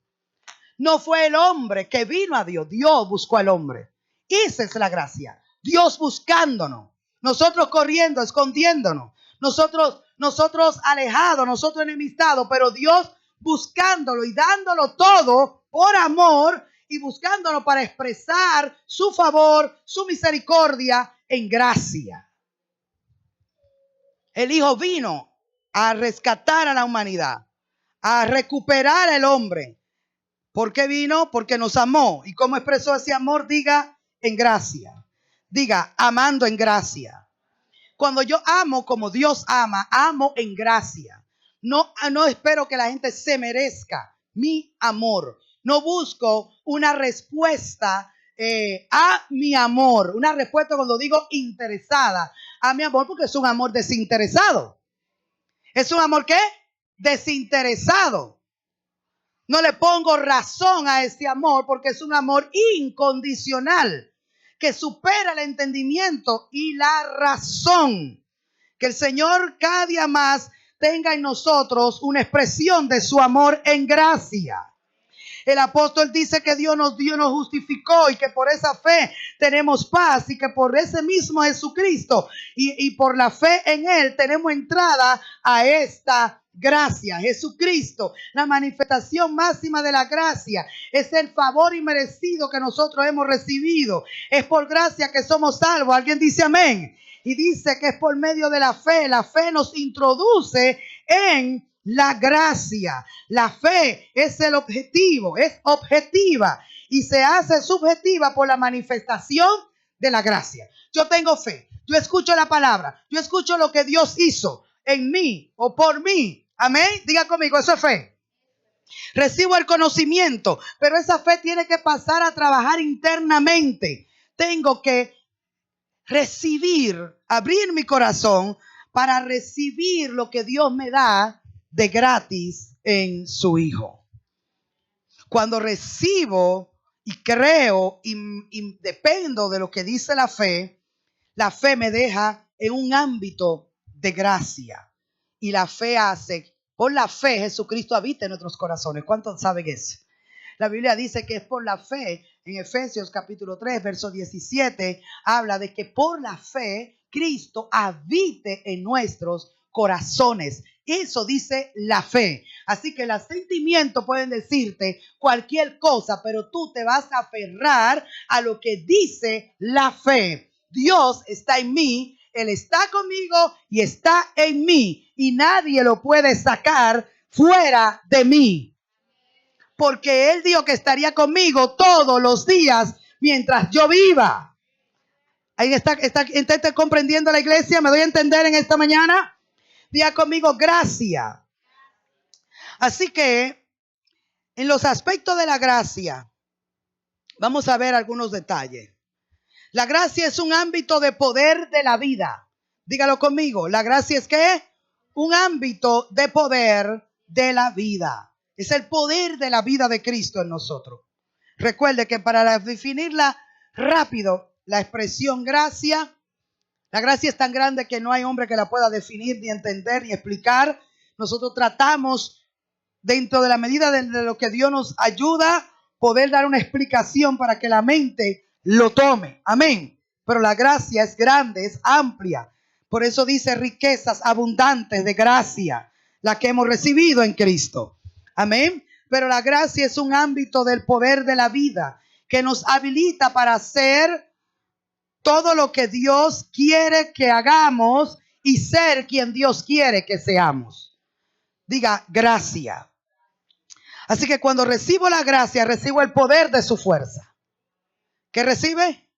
No fue el hombre que vino a Dios. Dios buscó al hombre. Esa es la gracia. Dios buscándonos. Nosotros corriendo, escondiéndonos. Nosotros alejados, nosotros enemistados. Pero Dios buscándolo y dándolo todo por amor y buscándolo para expresar su favor, su misericordia en gracia. El Hijo vino a rescatar a la humanidad, a recuperar al hombre. ¿Por qué vino? Porque nos amó. ¿Y cómo expresó ese amor? Diga, en gracia. Diga, amando en gracia. Cuando yo amo como Dios ama, amo en gracia. No espero que la gente se merezca mi amor. No busco una respuesta a mi amor. Una respuesta cuando digo interesada a mi amor, porque es un amor desinteresado. ¿Es un amor qué? Desinteresado. No le pongo razón a este amor porque es un amor incondicional que supera el entendimiento y la razón. Que el Señor cada día más tenga en nosotros una expresión de su amor en gracia. El apóstol dice que Dios nos justificó y que por esa fe tenemos paz y que por ese mismo Jesucristo y por la fe en Él tenemos entrada a esta gracia. Jesucristo, la manifestación máxima de la gracia, es el favor inmerecido que nosotros hemos recibido. Es por gracia que somos salvos. ¿Alguien dice amén? Y dice que es por medio de la fe. La fe nos introduce en la gracia. La fe es el objetivo, es objetiva y se hace subjetiva por la manifestación de la gracia. Yo tengo fe, yo escucho la palabra, yo escucho lo que Dios hizo en mí o por mí. Amén. Diga conmigo, eso es fe. Recibo el conocimiento, pero esa fe tiene que pasar a trabajar internamente. Tengo que recibir, abrir mi corazón para recibir lo que Dios me da de gratis en su Hijo. Cuando recibo y creo y dependo de lo que dice la fe me deja en un ámbito de gracia. Y la fe hace, por la fe Jesucristo habita en nuestros corazones. ¿Cuántos saben eso? La Biblia dice que es por la fe. En Efesios capítulo 3, verso 17, habla de que por la fe Cristo habite en nuestros corazones. Eso dice la fe. Así que los sentimientos pueden decirte cualquier cosa, pero tú te vas a aferrar a lo que dice la fe. Dios está en mí, Él está conmigo y está en mí. Y nadie lo puede sacar fuera de mí. Porque Él dijo que estaría conmigo todos los días mientras yo viva. Ahí está comprendiendo la iglesia. ¿Me doy a entender en esta mañana? Diga conmigo, gracia. Así que en los aspectos de la gracia vamos a ver algunos detalles. La gracia es un ámbito de poder de la vida. Dígalo conmigo. La gracia es ¿qué? Un ámbito de poder de la vida. Es el poder de la vida de Cristo en nosotros. Recuerde que para definirla rápido, la expresión gracia, la gracia es tan grande que no hay hombre que la pueda definir, ni entender, ni explicar. Nosotros tratamos, dentro de la medida de lo que Dios nos ayuda, poder dar una explicación para que la mente lo tome. Amén. Pero la gracia es grande, es amplia. Por eso dice riquezas abundantes de gracia, la que hemos recibido en Cristo. Amén. Pero la gracia es un ámbito del poder de la vida que nos habilita para hacer todo lo que Dios quiere que hagamos y ser quien Dios quiere que seamos. Diga gracia. Así que cuando recibo la gracia, recibo el poder de su fuerza. ¿Qué recibe?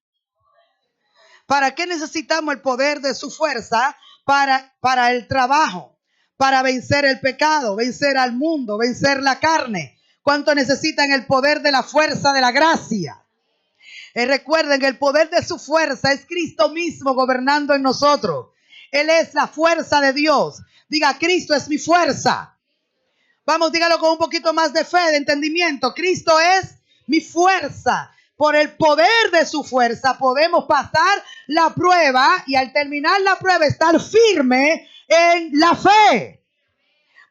¿Para qué necesitamos el poder de su fuerza? Para el trabajo, para vencer el pecado, vencer al mundo, vencer la carne. ¿Cuánto necesitan el poder de la fuerza de la gracia? Recuerden que el poder de su fuerza es Cristo mismo gobernando en nosotros. Él es la fuerza de Dios. Diga, Cristo es mi fuerza. Vamos, dígalo con un poquito más de fe, de entendimiento. Cristo es mi fuerza. Por el poder de su fuerza podemos pasar la prueba y al terminar la prueba estar firme en la fe.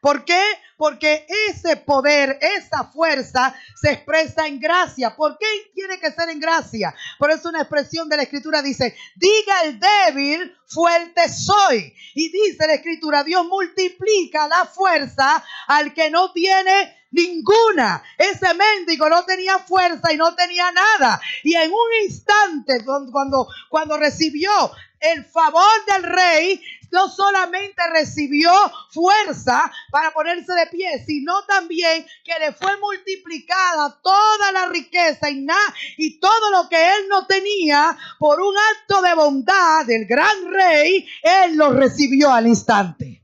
¿Por qué? Porque ese poder, esa fuerza se expresa en gracia. ¿Por qué tiene que ser en gracia? Por eso una expresión de la Escritura dice, diga el débil, fuerte soy. Y dice la Escritura, Dios multiplica la fuerza al que no tiene ninguna. Ese mendigo no tenía fuerza y no tenía nada. Y en un instante, cuando recibió el favor del rey, no solamente recibió fuerza para ponerse de pie, sino también que le fue multiplicada toda la riqueza y todo lo que él no tenía. Por un acto de bondad del gran rey, él lo recibió al instante.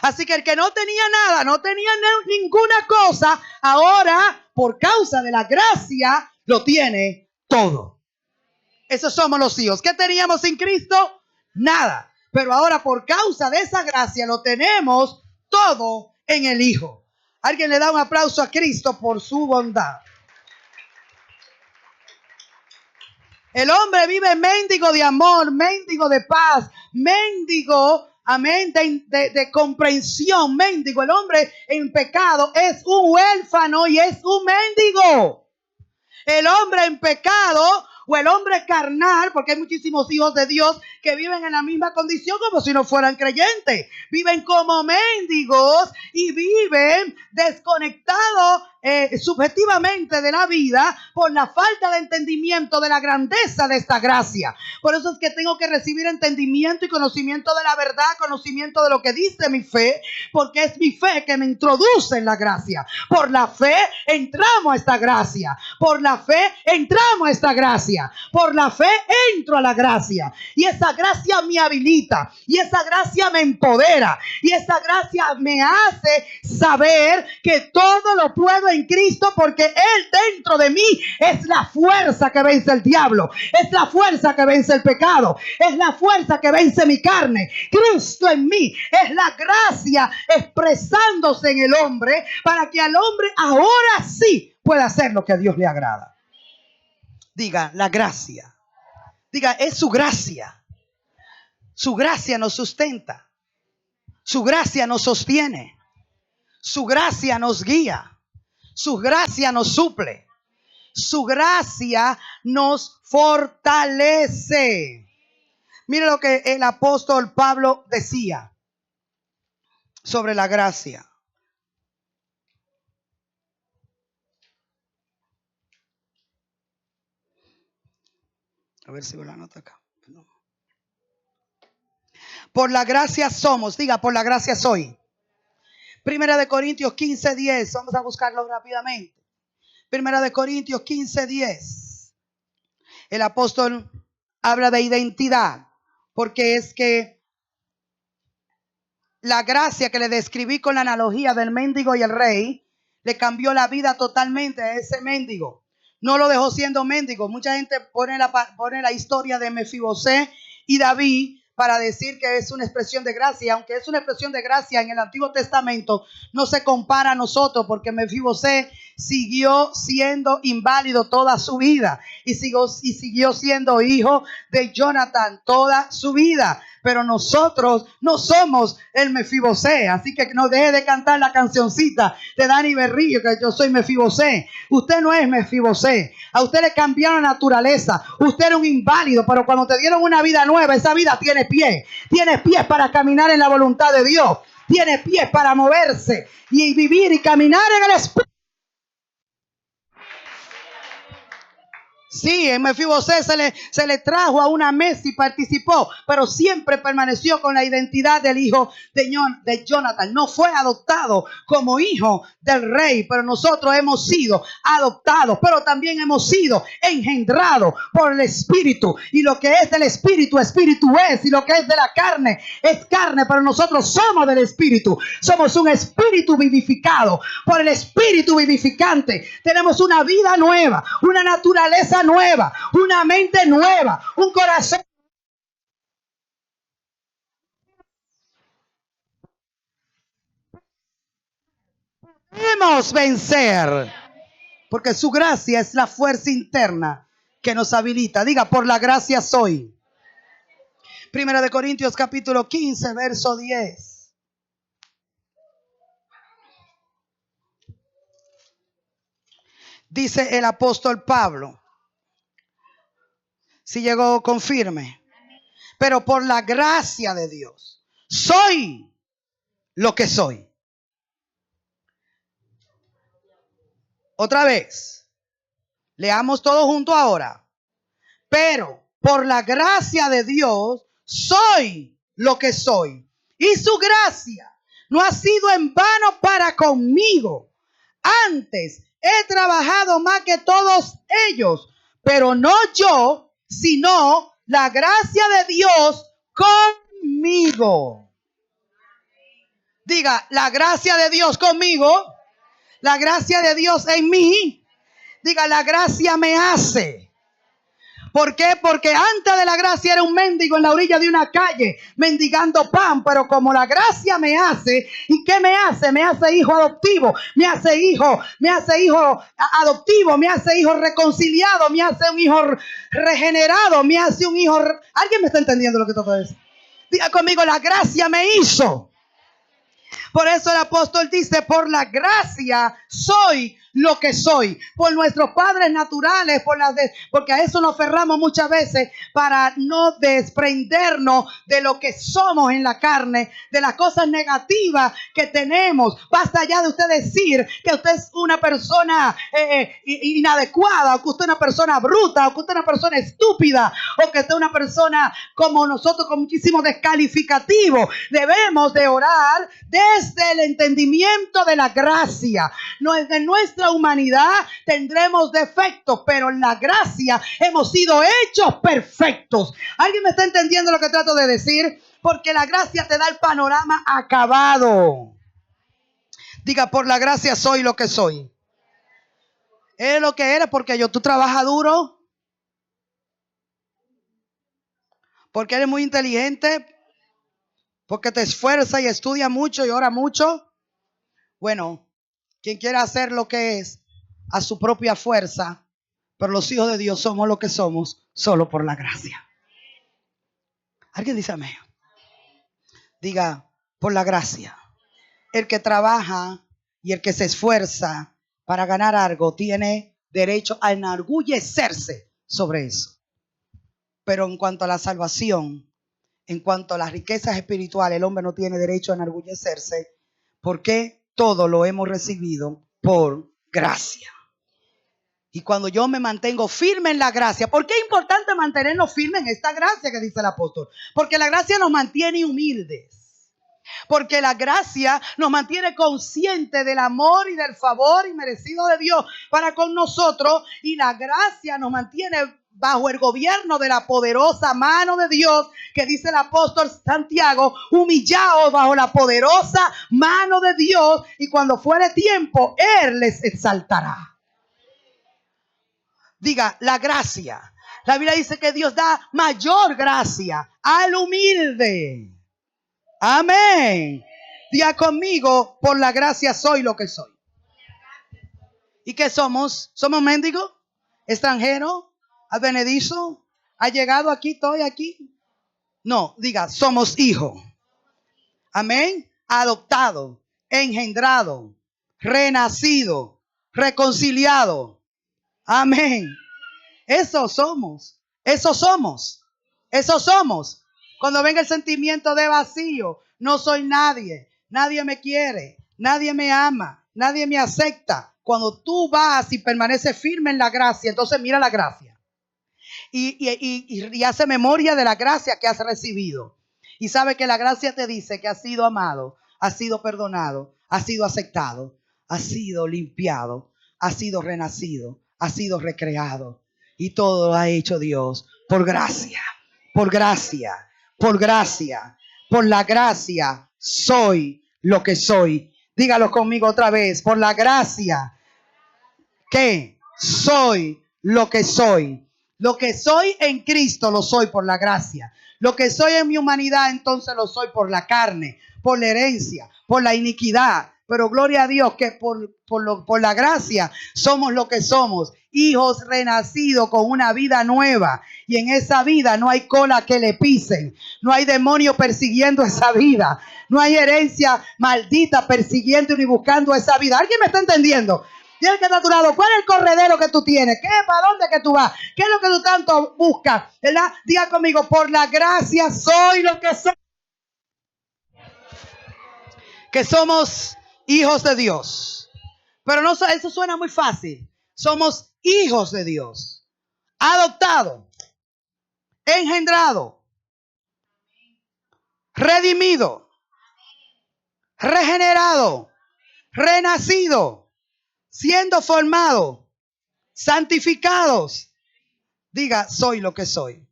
Así que el que no tenía nada, no tenía ninguna cosa, ahora por causa de la gracia lo tiene todo. Esos somos los hijos. ¿Qué teníamos sin Cristo? Nada. Pero ahora por causa de esa gracia lo tenemos todo en el Hijo. Alguien le da un aplauso a Cristo por su bondad. El hombre vive mendigo de amor, mendigo de paz, mendigo, amén, de comprensión, mendigo. El hombre en pecado es un huérfano y es un mendigo. El hombre en pecado o el hombre carnal, porque hay muchísimos hijos de Dios que viven en la misma condición como si no fueran creyentes. Viven como mendigos y viven desconectados subjetivamente de la vida por la falta de entendimiento de la grandeza de esta gracia. Por eso es que tengo que recibir entendimiento y conocimiento de la verdad, conocimiento de lo que dice mi fe, porque es mi fe que me introduce en la gracia. Por la fe entramos a esta gracia. Por la fe entramos a esta gracia. Por la fe entro a la gracia. Y esa gracia me habilita. Y esa gracia me empodera. Y esa gracia me hace saber que todo lo puedo en Cristo, porque Él dentro de mí es la fuerza que vence el diablo. Es la fuerza que vence el pecado. Es la fuerza que vence mi carne. Cristo en mí es la gracia expresándose en el hombre para que al hombre ahora sí pueda hacer lo que a Dios le agrada. Diga, la gracia. Diga, es su gracia. Su gracia nos sustenta. Su gracia nos sostiene. Su gracia nos guía. Su gracia nos suple. Su gracia nos fortalece. Mire lo que el apóstol Pablo decía sobre la gracia. A ver si veo la nota acá. No. Por la gracia somos. Diga, por la gracia soy. Primera de Corintios 15:10. Vamos a buscarlo rápidamente. Primera de Corintios 15:10. El apóstol habla de identidad, porque es que la gracia que le describí con la analogía del mendigo y el rey le cambió la vida totalmente a ese mendigo. No lo dejó siendo mendigo. Mucha gente pone la historia de Mefibosé y David para decir que es una expresión de gracia. Aunque es una expresión de gracia en el Antiguo Testamento, no se compara a nosotros, porque Mefibosé siguió siendo inválido toda su vida y siguió siendo hijo de Jonathan toda su vida. Pero nosotros no somos el Mefibosé, así que no deje de cantar la cancioncita de Dani Berrillo, que yo soy Mefibosé. Usted no es Mefibosé. A usted le cambiaron la naturaleza. Usted era un inválido, pero cuando te dieron una vida nueva, esa vida tiene pies. Tiene pies para caminar en la voluntad de Dios. Tiene pies para moverse y vivir y caminar en el Espíritu. Sí, en Mefibosé se le trajo a una mesa y participó, pero siempre permaneció con la identidad del hijo de Jonathan. No fue adoptado como hijo del rey, pero nosotros hemos sido adoptados, pero también hemos sido engendrados por el Espíritu. Y lo que es del Espíritu, Espíritu es, y lo que es de la carne, es carne, pero nosotros somos del Espíritu. Somos un espíritu vivificado por el Espíritu vivificante. Tenemos una vida nueva, una naturaleza nueva, una mente nueva, un corazón. Podemos vencer, porque su gracia es la fuerza interna que nos habilita. Diga, por la gracia soy. Primera de Corintios capítulo 15, verso 10. Dice el apóstol Pablo. Si llegó, confirme. Pero por la gracia de Dios, soy lo que soy. Otra vez. Leamos todo junto ahora. Pero por la gracia de Dios, soy lo que soy. Y su gracia no ha sido en vano para conmigo. Antes he trabajado más que todos ellos, pero no yo, sino la gracia de Dios conmigo. Diga, la gracia de Dios conmigo, la gracia de Dios en mí. Diga, la gracia me hace. ¿Por qué? Porque antes de la gracia era un mendigo en la orilla de una calle, mendigando pan, pero como la gracia me hace, ¿y qué me hace? Me hace hijo adoptivo, me hace hijo adoptivo, me hace hijo reconciliado, me hace un hijo regenerado, me hace un hijo... ¿Alguien me está entendiendo lo que tengo que decir? Diga conmigo, la gracia me hizo. Por eso el apóstol dice, por la gracia soy lo que soy. Por nuestros padres naturales, porque a eso nos aferramos muchas veces para no desprendernos de lo que somos en la carne, de las cosas negativas que tenemos. Basta ya de usted decir que usted es una persona inadecuada, o que usted es una persona bruta, o que usted es una persona estúpida, o que usted es una persona como nosotros con muchísimo descalificativo. Debemos de orar desde el entendimiento de la gracia. No es de nuestra humanidad, tendremos defectos, pero en la gracia hemos sido hechos perfectos. ¿Alguien me está entendiendo lo que trato de decir? Porque la gracia te da el panorama acabado. Diga, por la gracia soy lo que soy. Eres lo que eres porque tú trabajas duro, porque eres muy inteligente, porque te esfuerzas y estudias mucho y ora mucho. Bueno, quien quiera hacer lo que es a su propia fuerza, pero los hijos de Dios somos lo que somos solo por la gracia. ¿Alguien dice amén? Diga, por la gracia. El que trabaja y el que se esfuerza para ganar algo tiene derecho a enorgullecerse sobre eso. Pero en cuanto a la salvación, en cuanto a las riquezas espirituales, el hombre no tiene derecho a enorgullecerse, porque todo lo hemos recibido por gracia. Y cuando yo me mantengo firme en la gracia, ¿por qué es importante mantenernos firmes en esta gracia que dice el apóstol? Porque la gracia nos mantiene humildes. Porque la gracia nos mantiene conscientes del amor y del favor inmerecido de Dios para con nosotros. Y la gracia nos mantiene bajo el gobierno de la poderosa mano de Dios, que dice el apóstol Santiago, humillaos bajo la poderosa mano de Dios, y cuando fuere tiempo, Él les exaltará. Diga, la gracia. La Biblia dice que Dios da mayor gracia al humilde. Amén. Diga conmigo, por la gracia soy lo que soy. ¿Y qué somos? ¿Somos mendigos? ¿Extranjeros? ¿Advenedizo? ¿Ha llegado aquí? ¿Estoy aquí? No, diga, somos hijos. Amén. Adoptado, engendrado, renacido, reconciliado. Amén. Eso somos. Eso somos. Eso somos. Cuando venga el sentimiento de vacío, no soy nadie. Nadie me quiere. Nadie me ama. Nadie me acepta. Cuando tú vas y permaneces firme en la gracia, entonces mira la gracia. Y hace memoria de la gracia que has recibido. Y sabe que la gracia te dice que has sido amado, has sido perdonado, has sido aceptado, has sido limpiado, has sido renacido, has sido recreado. Y todo lo ha hecho Dios por gracia, por gracia, por gracia. Por la gracia soy lo que soy. Dígalo conmigo otra vez. Por la gracia que soy lo que soy. Lo que soy en Cristo lo soy por la gracia. Lo que soy en mi humanidad entonces lo soy por la carne, por la herencia, por la iniquidad. Pero gloria a Dios que por la gracia somos lo que somos. Hijos renacidos con una vida nueva. Y en esa vida no hay cola que le pisen. No hay demonio persiguiendo esa vida. No hay herencia maldita persiguiendo y buscando esa vida. ¿Alguien me está entendiendo? Tienes que estar a tu lado. ¿Cuál es el corredero que tú tienes? ¿Qué? ¿Para dónde que tú vas? ¿Qué es lo que tú tanto buscas? ¿Verdad? Diga conmigo, por la gracia soy lo que soy. Que somos hijos de Dios. Pero no, eso suena muy fácil. Somos hijos de Dios. Adoptado. Engendrado. Redimido. Regenerado. Renacido. Siendo formado. Santificados. Diga, soy lo que soy.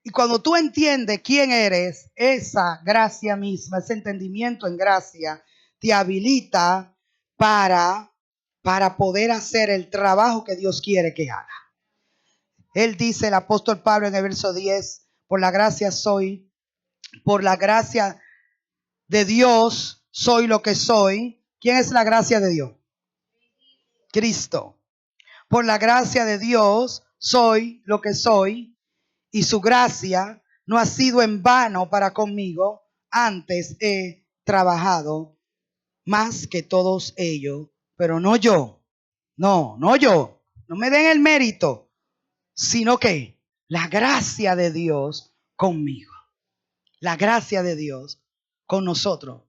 Y cuando tú entiendes quién eres, esa gracia misma, ese entendimiento en gracia, te habilita para poder hacer el trabajo que Dios quiere que haga. Él dice, el apóstol Pablo en el verso 10, por la gracia soy, por la gracia de Dios soy lo que soy. ¿Quién es la gracia de Dios? Cristo. Por la gracia de Dios soy lo que soy. Y su gracia no ha sido en vano para conmigo. Antes he trabajado más que todos ellos. Pero no yo. No yo. No me den el mérito. Sino que la gracia de Dios conmigo. La gracia de Dios con nosotros.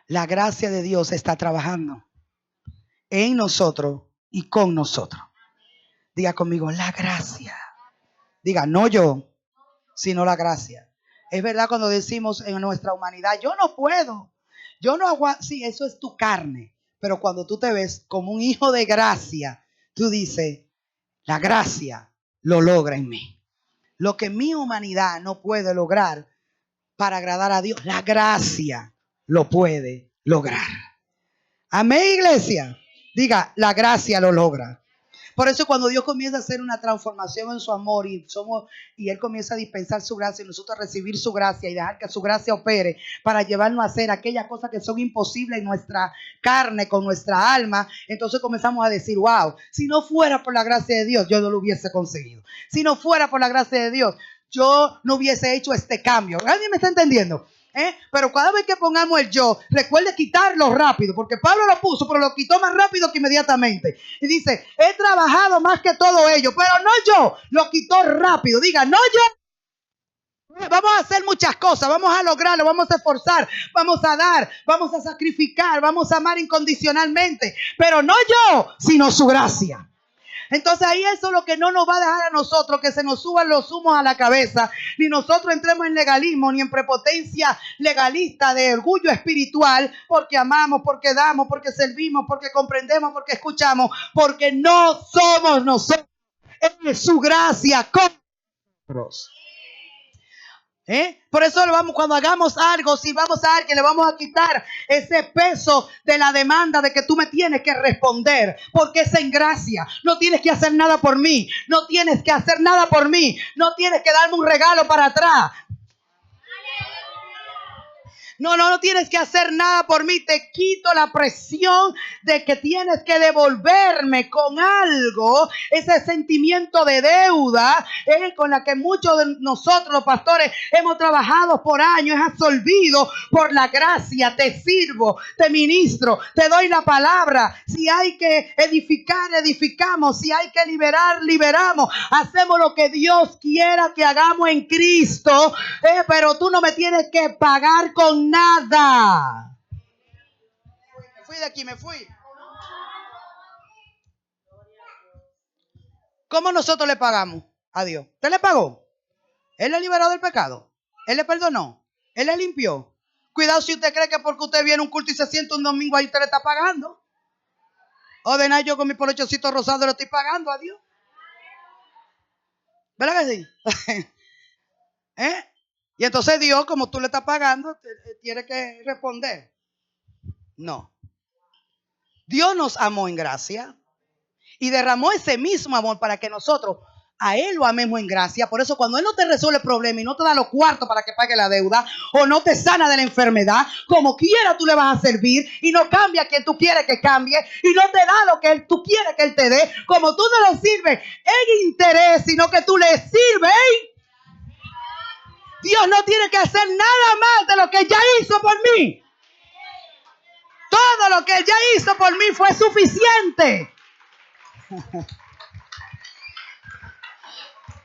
La gracia de Dios está trabajando en nosotros y con nosotros. Diga conmigo, la gracia. Diga, no yo, sino la gracia. Es verdad cuando decimos en nuestra humanidad, yo no puedo, yo no aguanto. Sí, eso es tu carne. Pero cuando tú te ves como un hijo de gracia, tú dices, la gracia lo logra en mí. Lo que mi humanidad no puede lograr para agradar a Dios, la gracia lo puede lograr. Amén, iglesia. Diga, la gracia lo logra. Por eso cuando Dios comienza a hacer una transformación en su amor y Él comienza a dispensar su gracia y nosotros a recibir su gracia y dejar que su gracia opere para llevarnos a hacer aquellas cosas que son imposibles en nuestra carne, con nuestra alma, entonces comenzamos a decir, wow, si no fuera por la gracia de Dios, yo no lo hubiese conseguido. Si no fuera por la gracia de Dios, yo no hubiese hecho este cambio. ¿Alguien me está entendiendo? Pero cada vez que pongamos el yo, recuerde quitarlo rápido, porque Pablo lo puso, pero lo quitó más rápido que inmediatamente. Y dice, he trabajado más que todo ello, pero no yo, lo quitó rápido. Diga, no yo. Vamos a hacer muchas cosas, vamos a lograrlo, vamos a esforzar, vamos a dar, vamos a sacrificar, vamos a amar incondicionalmente, pero no yo, sino su gracia. Entonces ahí eso es lo que no nos va a dejar a nosotros que se nos suban los humos a la cabeza, ni nosotros entremos en legalismo, ni en prepotencia legalista de orgullo espiritual, porque amamos, porque damos, porque servimos, porque comprendemos, porque escuchamos, porque no somos nosotros, es su gracia con nosotros. Por eso cuando hagamos algo, si vamos a alguien, le vamos a quitar ese peso de la demanda de que tú me tienes que responder, porque es en gracia. No tienes que hacer nada por mí, no tienes que hacer nada por mí, no tienes que darme un regalo para atrás. No tienes que hacer nada por mí. Te quito la presión de que tienes que devolverme con algo. Ese sentimiento de deuda con la que muchos de nosotros los pastores hemos trabajado por años. Es absorbido por la gracia. Te sirvo, te ministro, te doy la palabra. Si hay que edificar, edificamos. Si hay que liberar, liberamos. Hacemos lo que Dios quiera que hagamos en Cristo. Pero tú no me tienes que pagar con nada. Me fui de aquí, me fui. ¿Cómo nosotros le pagamos a Dios? ¿Usted le pagó? Él le liberó del pecado. Él le perdonó. Él le limpió. Cuidado si usted cree que porque usted viene a un culto y se sienta un domingo ahí usted le está pagando. O de nada, yo con mi polochocito rosado le estoy pagando a Dios. ¿Verdad que sí? Y entonces Dios, como tú le estás pagando, tiene que responder. No. Dios nos amó en gracia y derramó ese mismo amor para que nosotros a Él lo amemos en gracia. Por eso cuando Él no te resuelve el problema y no te da los cuartos para que pague la deuda o no te sana de la enfermedad, como quiera tú le vas a servir y no cambia a quien tú quieres que cambie y no te da lo que tú quieres que Él te dé, como tú no le sirves en interés, sino que tú le sirves. Dios no tiene que hacer nada más de lo que ya hizo por mí. todo lo que Él ya hizo por mí fue suficiente.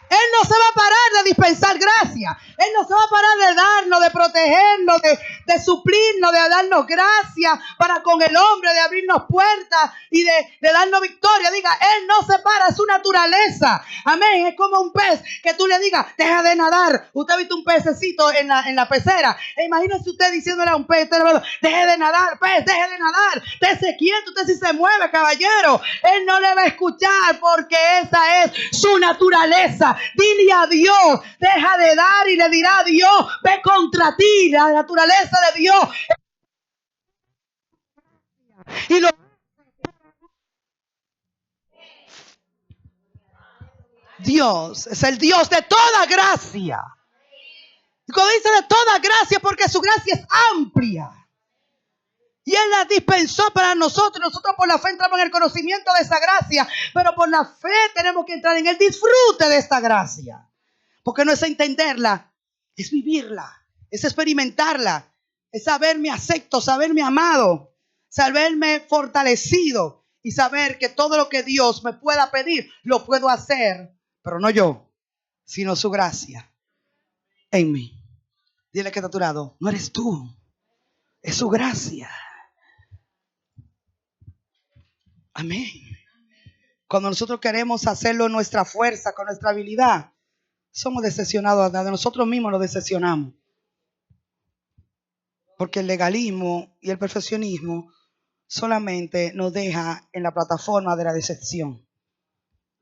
Él no se va a parar de dispensar gracia. Él no se va a parar de darnos, de protegernos, de suplirnos, de darnos gracia para con el hombre, de abrirnos puertas y de darnos victoria. Diga, Él no se para, es su naturaleza. Amén. Es como un pez que tú le digas, deja de nadar. Usted ha visto un pececito en la pecera. Imagínese usted diciéndole a un pez, deje de nadar, pez, deje de nadar. Estése quieto, usted si se mueve, caballero. Él no le va a escuchar porque esa es su naturaleza. Dile a Dios, deja de dar y le dirá a Dios, ve contra ti, la naturaleza de Dios. Y Dios es el Dios de toda gracia. Y cuando dice de toda gracia, porque su gracia es amplia. Y Él la dispensó para nosotros. Nosotros por la fe entramos en el conocimiento de esa gracia. Pero por la fe tenemos que entrar en el disfrute de esta gracia. Porque no es entenderla, es vivirla, es experimentarla, es saberme acepto, saberme amado, saberme fortalecido y saber que todo lo que Dios me pueda pedir, lo puedo hacer, pero no yo, sino su gracia en mí. Dile que está a tu lado, no eres tú, es su gracia. Amén. Cuando nosotros queremos hacerlo en nuestra fuerza, con nuestra habilidad, somos decepcionados, de nosotros mismos nos decepcionamos. Porque el legalismo y el perfeccionismo solamente nos deja en la plataforma de la decepción.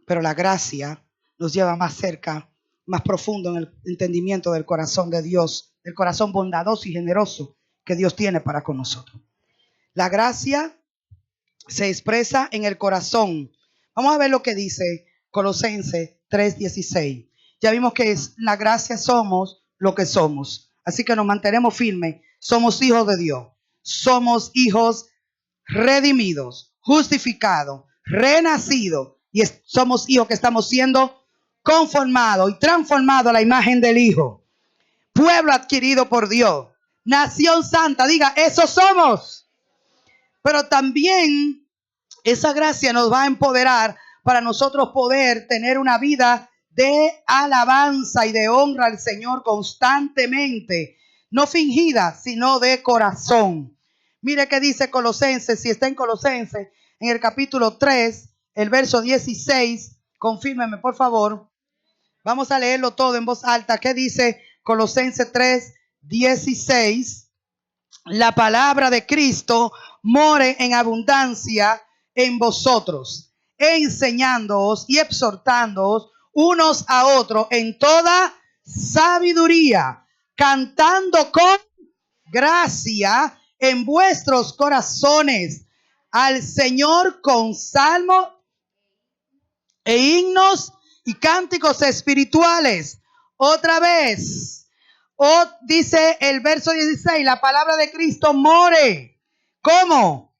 Pero la gracia nos lleva más cerca, más profundo en el entendimiento del corazón de Dios, del corazón bondadoso y generoso que Dios tiene para con nosotros. La gracia se expresa en el corazón. Vamos a ver lo que dice Colosenses 3:16. Ya vimos que la gracia somos lo que somos. Así que nos mantenemos firmes. Somos hijos de Dios. Somos hijos redimidos, justificados, renacidos. Y somos hijos que estamos siendo conformados y transformados a la imagen del Hijo. Pueblo adquirido por Dios. Nación santa. Diga, eso somos. Pero también esa gracia nos va a empoderar para nosotros poder tener una vida de alabanza y de honra al Señor constantemente. No fingida, sino de corazón. Mire qué dice Colosenses, si está en Colosenses, en el capítulo 3, el verso 16. Confírmeme, por favor. Vamos a leerlo todo en voz alta. ¿Qué dice Colosenses 3, 16? La palabra de Cristo more en abundancia en vosotros, enseñándoos y exhortándoos unos a otros en toda sabiduría, cantando con gracia en vuestros corazones al Señor con salmos e himnos y cánticos espirituales. Otra vez. Dice el verso 16, la palabra de Cristo more. ¿Cómo?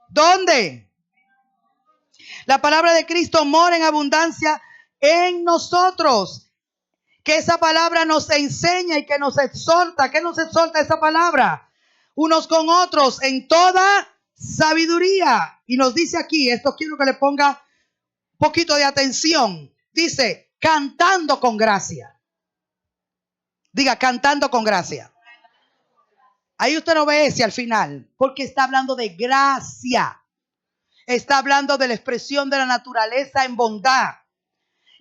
¿Dónde? La palabra de Cristo mora en abundancia en nosotros. Que esa palabra nos enseña y que nos exhorta. ¿Qué nos exhorta esa palabra? Unos con otros en toda sabiduría. Y nos dice aquí, esto quiero que le ponga un poquito de atención. Dice, cantando con gracia. Diga, cantando con gracia. Ahí usted no ve ese al final, porque está hablando de gracia. Está hablando de la expresión de la naturaleza en bondad.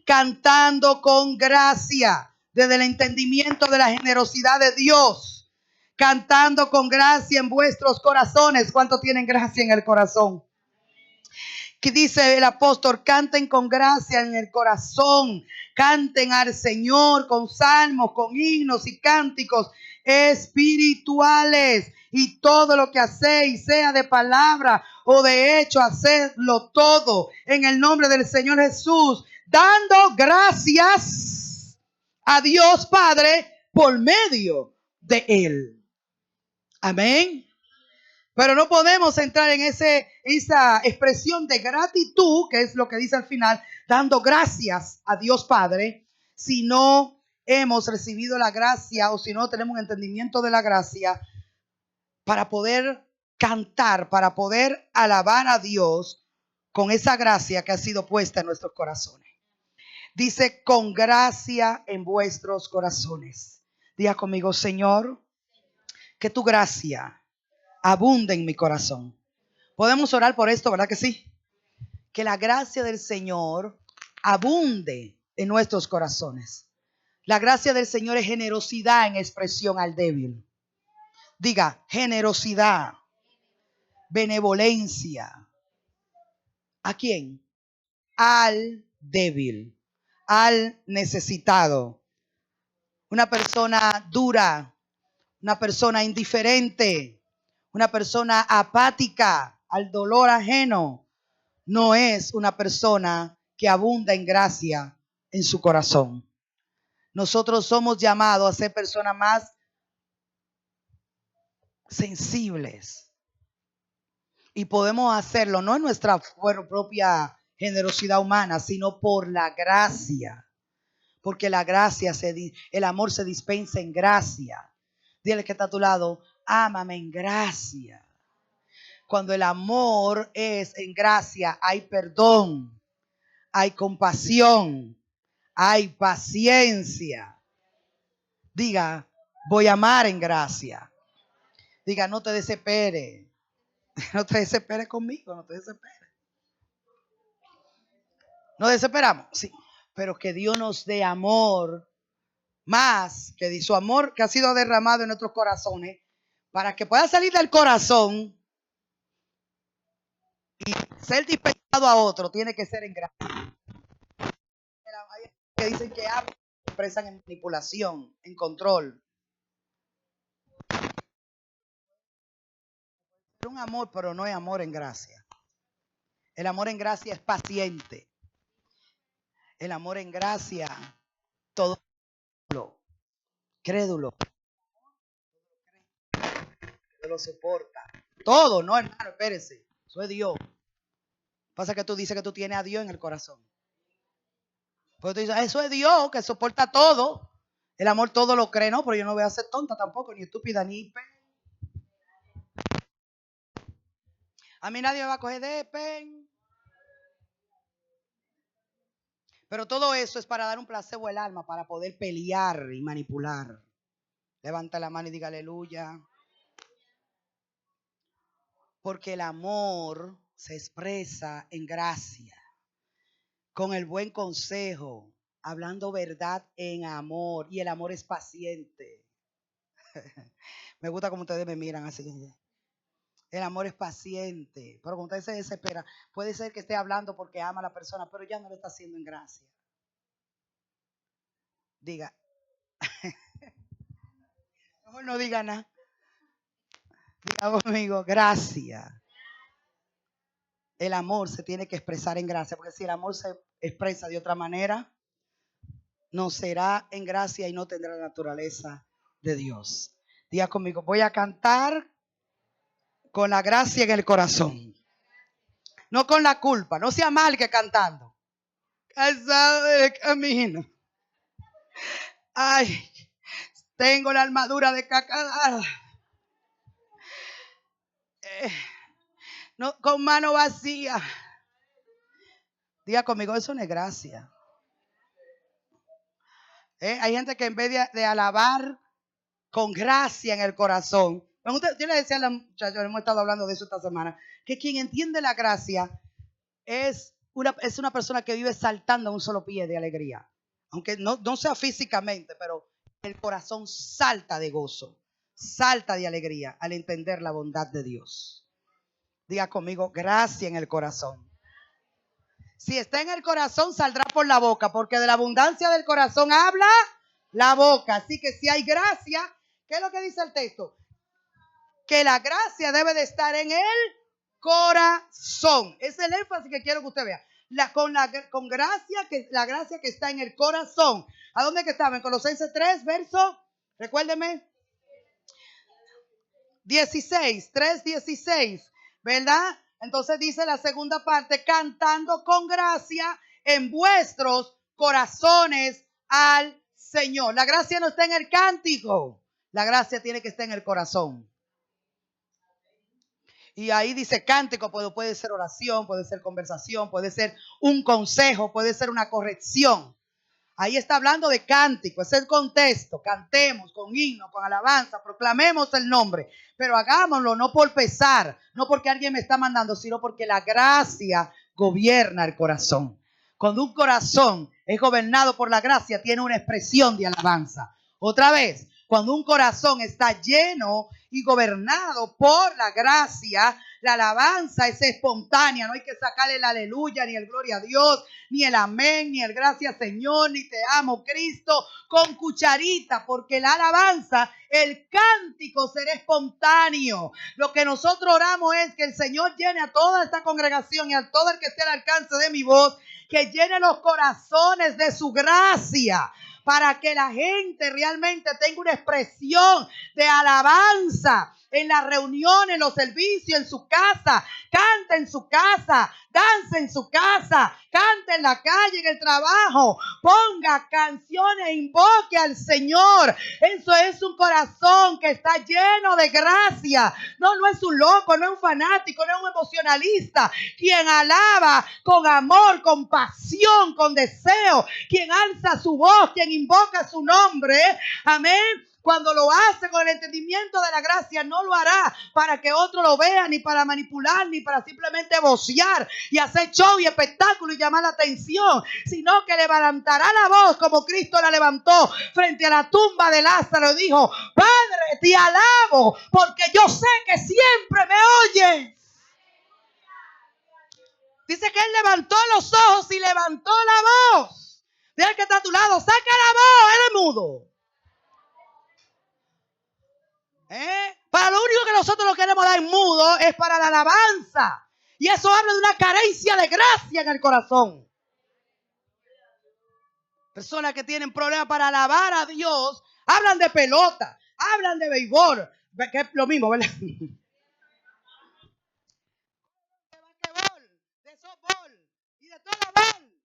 Cantando con gracia, desde el entendimiento de la generosidad de Dios. Cantando con gracia en vuestros corazones. ¿Cuántos tienen gracia en el corazón? Que dice el apóstol, canten con gracia en el corazón. Canten al Señor con salmos, con himnos y cánticos espirituales. Y todo lo que hacéis, sea de palabra o de hecho, hacedlo todo en el nombre del Señor Jesús, dando gracias a Dios Padre por medio de Él. Amén. Pero no podemos entrar en esa expresión de gratitud, que es lo que dice al final, dando gracias a Dios Padre, si no hemos recibido la gracia o si no tenemos un entendimiento de la gracia para poder cantar, para poder alabar a Dios con esa gracia que ha sido puesta en nuestros corazones. Dice, con gracia en vuestros corazones. Diga conmigo, Señor, que tu gracia abunde en mi corazón. Podemos orar por esto, ¿verdad que sí? Que la gracia del Señor abunde en nuestros corazones. La gracia del Señor es generosidad en expresión al débil. Diga, generosidad, benevolencia. ¿A quién? Al débil, al necesitado. Una persona dura, una persona indiferente, una persona apática al dolor ajeno, no es una persona que abunda en gracia en su corazón. Nosotros somos llamados a ser personas más sensibles. Y podemos hacerlo no en nuestra propia generosidad humana, sino por la gracia. Porque la gracia, el amor se dispensa en gracia. Dile que está a tu lado, ámame en gracia. Cuando el amor es en gracia, hay perdón, hay compasión, hay paciencia. Diga, voy a amar en gracia. Diga, no te desesperes. No te desesperes conmigo, no te desesperes. ¿Nos desesperamos? Sí. Pero que Dios nos dé amor más que de su amor que ha sido derramado en nuestros corazones, para que pueda salir del corazón y ser dispensado a otro, tiene que ser en gracia. Hay que dicen que expresan en manipulación, en control. Es un amor, pero no es amor en gracia. El amor en gracia es paciente. El amor en gracia, todo crédulo, lo soporta. Todo, no, hermano, espérese. Eso es Dios. Pasa que tú dices que tú tienes a Dios en el corazón. Pues tú dices, eso es Dios que soporta todo. El amor todo lo cree, no, pero yo no voy a ser tonta tampoco, ni estúpida, ni a mí nadie me va a coger de pen. Pero todo eso es para dar un placebo al alma, para poder pelear y manipular. Levanta la mano y diga aleluya. Porque el amor se expresa en gracia, con el buen consejo, hablando verdad en amor. Y el amor es paciente. Me gusta como ustedes me miran así. El amor es paciente. Pero cuando usted se desespera, puede ser que esté hablando porque ama a la persona, pero ya no lo está haciendo en gracia. Diga. Mejor no diga nada. Diga conmigo, gracias. El amor se tiene que expresar en gracia, porque si el amor se expresa de otra manera, no será en gracia y no tendrá la naturaleza de Dios. Diga conmigo, voy a cantar con la gracia en el corazón, no con la culpa. No sea mal que cantando. Cansado del camino. Ay, tengo la armadura de cacada. No, con mano vacía. Diga conmigo, eso no es gracia. Hay gente que en vez de alabar con gracia en el corazón. Yo le decía a la muchacha, hemos estado hablando de eso esta semana, que quien entiende la gracia es una persona que vive saltando a un solo pie de alegría. Aunque no sea físicamente, pero el corazón salta de gozo, salta de alegría al entender la bondad de Dios. Diga conmigo, gracia en el corazón. Si está en el corazón, saldrá por la boca, porque de la abundancia del corazón habla la boca. Así que si hay gracia, ¿qué es lo que dice el texto? Que la gracia debe de estar en el corazón. Ese es el énfasis que quiero que usted vea. Con gracia, la gracia que está en el corazón. ¿A dónde que estaba? En Colosenses 3, verso, recuérdeme, 16, 3:16, ¿verdad? Entonces dice la segunda parte, cantando con gracia en vuestros corazones al Señor. La gracia no está en el cántico, la gracia tiene que estar en el corazón. Y ahí dice cántico, puede ser oración, puede ser conversación, puede ser un consejo, puede ser una corrección. Ahí está hablando de cántico, es el contexto. Cantemos con himno, con alabanza, proclamemos el nombre. Pero hagámoslo no por pesar, no porque alguien me está mandando, sino porque la gracia gobierna el corazón. Cuando un corazón es gobernado por la gracia, tiene una expresión de alabanza. Otra vez, cuando un corazón está lleno y gobernado por la gracia, la alabanza es espontánea. No hay que sacarle el aleluya, ni el gloria a Dios, ni el amén, ni el gracias Señor, ni te amo Cristo con cucharita, porque la alabanza, el cántico será espontáneo. Lo que nosotros oramos es que el Señor llene a toda esta congregación y a todo el que esté al alcance de mi voz, que llene los corazones de su gracia, para que la gente realmente tenga una expresión de alabanza en las reuniones, en los servicios, en su casa. Cante en su casa, dance en su casa, cante en la calle, en el trabajo, ponga canciones, invoque al Señor. Eso es un corazón que está lleno de gracia. No es un loco, no es un fanático, no es un emocionalista. Quien alaba con amor, con pasión, con deseo, quien alza su voz, quien invoca su nombre, amén. Cuando lo hace con el entendimiento de la gracia, no lo hará para que otro lo vea, ni para manipular, ni para simplemente vocear y hacer show y espectáculo y llamar la atención, sino que levantará la voz como Cristo la levantó frente a la tumba de Lázaro y dijo: Padre, te alabo porque yo sé que siempre me oyes. Dice que él levantó los ojos y levantó la voz. Dile al que está a tu lado: saca la voz, él es mudo. Para lo único que nosotros lo queremos dar mudo es para la alabanza. Y eso habla de una carencia de gracia en el corazón. Personas que tienen problemas para alabar a Dios hablan de pelota, hablan de béisbol, que es lo mismo, ¿verdad? De basquetbol, de softball y de todo bol.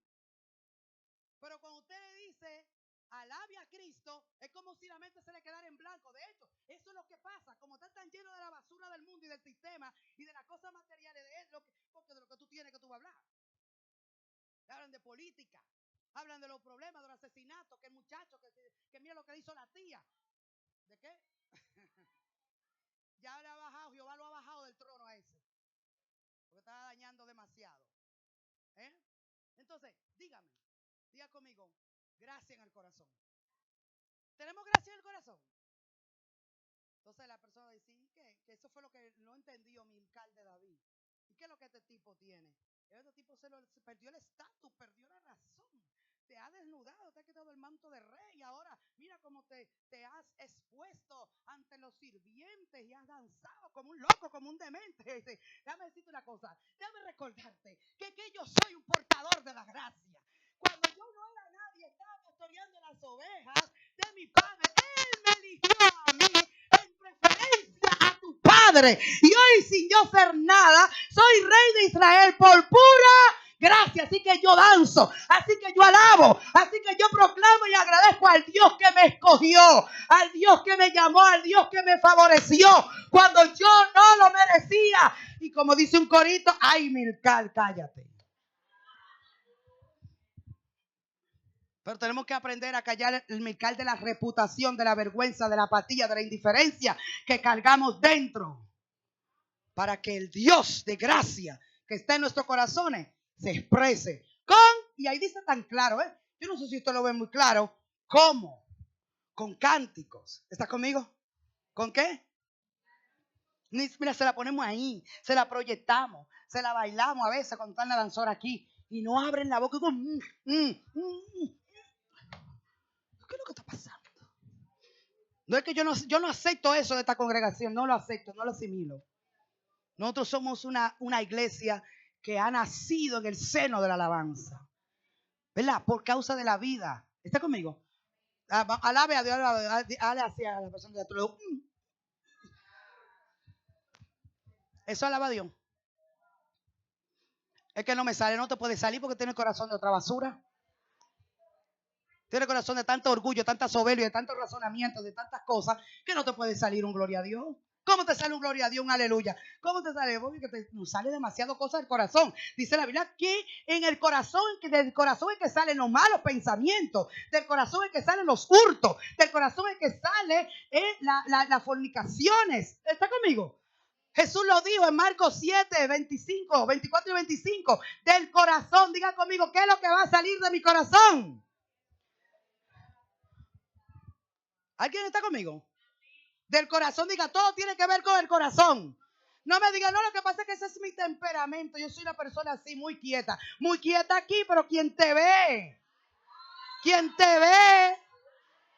Pero cuando usted le dice alabe a Cristo, es como si la mente se le quedara en blanco. De hecho, eso es lo que pasa. Como está tan lleno de la basura del mundo y del sistema y de las cosas materiales de eso, porque de lo que tú tienes que tú vas a hablar. Hablan de política, hablan de los problemas, de los asesinatos, que el muchacho, que mira lo que le hizo la tía. ¿De qué? Ya le ha bajado, Jehová lo ha bajado del trono a ese, porque estaba dañando demasiado. Entonces, diga conmigo, gracia en el corazón. ¿Tenemos gracia en el corazón? Entonces la persona dice: ¿y qué? Que eso fue lo que no entendió Milcal de David. ¿Y qué es lo que este tipo tiene? Este tipo se perdió el estatus, perdió la razón. Te ha desnudado, te ha quitado el manto de rey. Y ahora mira cómo te has expuesto ante los sirvientes y has danzado como un loco, como un demente. Déjame decirte una cosa, déjame recordarte que yo soy un portador de la gracia. Cuando yo no era nadie, estaba pastoreando las ovejas de mi padre. Él me eligió a mí en preferencia a tu padre. Y hoy, sin yo ser nada, soy rey de Israel por pura gracia. Así que yo danzo, así que yo alabo, así que yo proclamo y agradezco al Dios que me escogió, al Dios que me llamó, al Dios que me favoreció cuando yo no lo merecía. Y como dice un corito: ay, Milcal, cállate. Pero tenemos que aprender a callar el Milcal de la reputación, de la vergüenza, de la apatía, de la indiferencia que cargamos dentro, para que el Dios de gracia que está en nuestros corazones se exprese y ahí dice tan claro, yo no sé si usted lo ve muy claro, ¿cómo? Con cánticos. ¿Está conmigo? ¿Con qué? Mira, se la ponemos ahí, se la proyectamos, se la bailamos a veces cuando están la danzora aquí y no abren la boca y ¿qué es lo que está pasando? No es que yo no acepto eso de esta congregación, no lo acepto, no lo asimilo. Nosotros somos una iglesia que ha nacido en el seno de la alabanza, ¿verdad? Por causa de la vida. ¿Está conmigo? Alabe a Dios, alabe hacia la persona de otro. Eso alaba a Dios. Es que no me sale, no te puede salir porque tiene el corazón de otra basura. Tiene el corazón de tanto orgullo, tanta soberbia, de tanto razonamiento, de tantas cosas, que no te puede salir un gloria a Dios. ¿Cómo te sale un gloria a Dios, un aleluya? ¿Cómo te sale? Obvio que te sale demasiado cosas del corazón. Dice la Biblia que en el corazón, del corazón es que salen los malos pensamientos, del corazón es que salen los hurtos, del corazón es que salen las fornicaciones. ¿Está conmigo? Jesús lo dijo en Marcos 7, 25, 24 y 25. Del corazón, diga conmigo, ¿qué es lo que va a salir de mi corazón? ¿Alguien está conmigo? Del corazón, diga, todo tiene que ver con el corazón. No me diga, no, lo que pasa es que ese es mi temperamento. Yo soy una persona así, muy quieta aquí, pero quien te ve,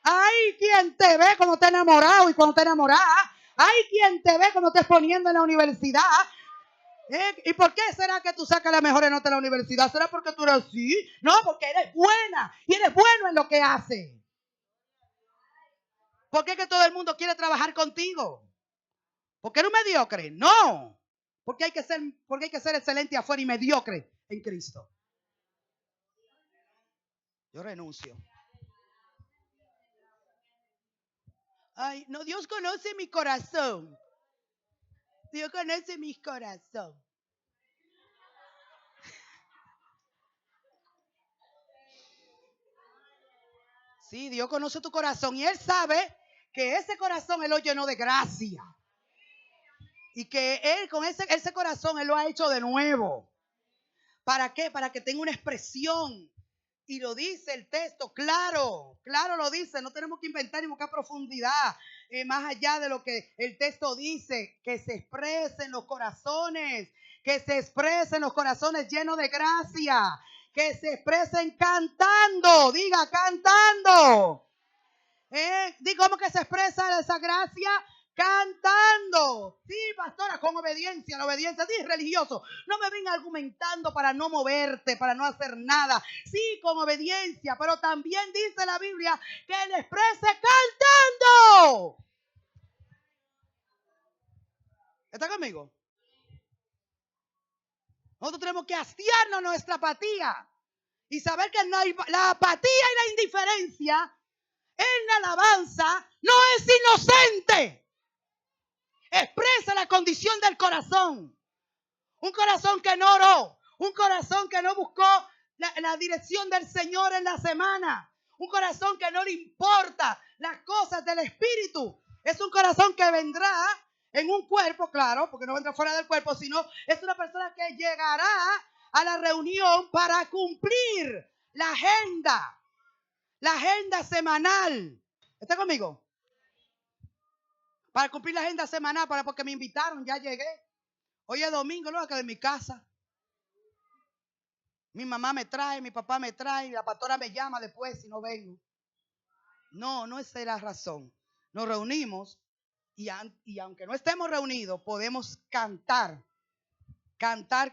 hay quien te ve cuando te enamorado y cuando te enamorada, hay quien te ve cuando te estás poniendo en la universidad. ¿Y por qué será que tú sacas la mejor nota en la universidad? ¿Será porque tú eres así? No, porque eres buena y eres bueno en lo que haces. ¿Por qué es que todo el mundo quiere trabajar contigo? ¿Porque eres un mediocre? No. Porque hay que ser excelente afuera y mediocre en Cristo. Yo renuncio. Ay, no, Dios conoce mi corazón. Dios conoce mi corazón. Sí, Dios conoce tu corazón y Él sabe que ese corazón Él lo llenó de gracia. Y que Él con ese corazón Él lo ha hecho de nuevo. ¿Para qué? Para que tenga una expresión. Y lo dice el texto, claro lo dice. No tenemos que inventar y buscar profundidad. Más allá de lo que el texto dice, que se expresen los corazones. Que se expresen los corazones llenos de gracia. Que se expresen cantando. Diga, cantando. Diga, ¿cómo que se expresa esa gracia? Cantando. Sí, pastora, con obediencia. La obediencia, sí, religioso. No me venga argumentando para no moverte, para no hacer nada. Sí, con obediencia. Pero también dice la Biblia que Él exprese cantando. ¿Está conmigo? Nosotros tenemos que hastiarnos nuestra apatía y saber que no hay, la apatía y la indiferencia en la alabanza no es inocente. Expresa la condición del corazón. Un corazón que no oró. Un corazón que no buscó la dirección del Señor en la semana. Un corazón que no le importa las cosas del Espíritu. Es un corazón que vendrá en un cuerpo, claro, porque no vendrá fuera del cuerpo, sino es una persona que llegará a la reunión para cumplir la agenda semanal. ¿Está conmigo? Para cumplir la agenda semanal, porque me invitaron, ya llegué. Hoy es domingo, no, acá de mi casa. Mi mamá me trae, mi papá me trae, la pastora me llama después si no vengo. No esa es la razón. Nos reunimos y aunque no estemos reunidos, podemos cantar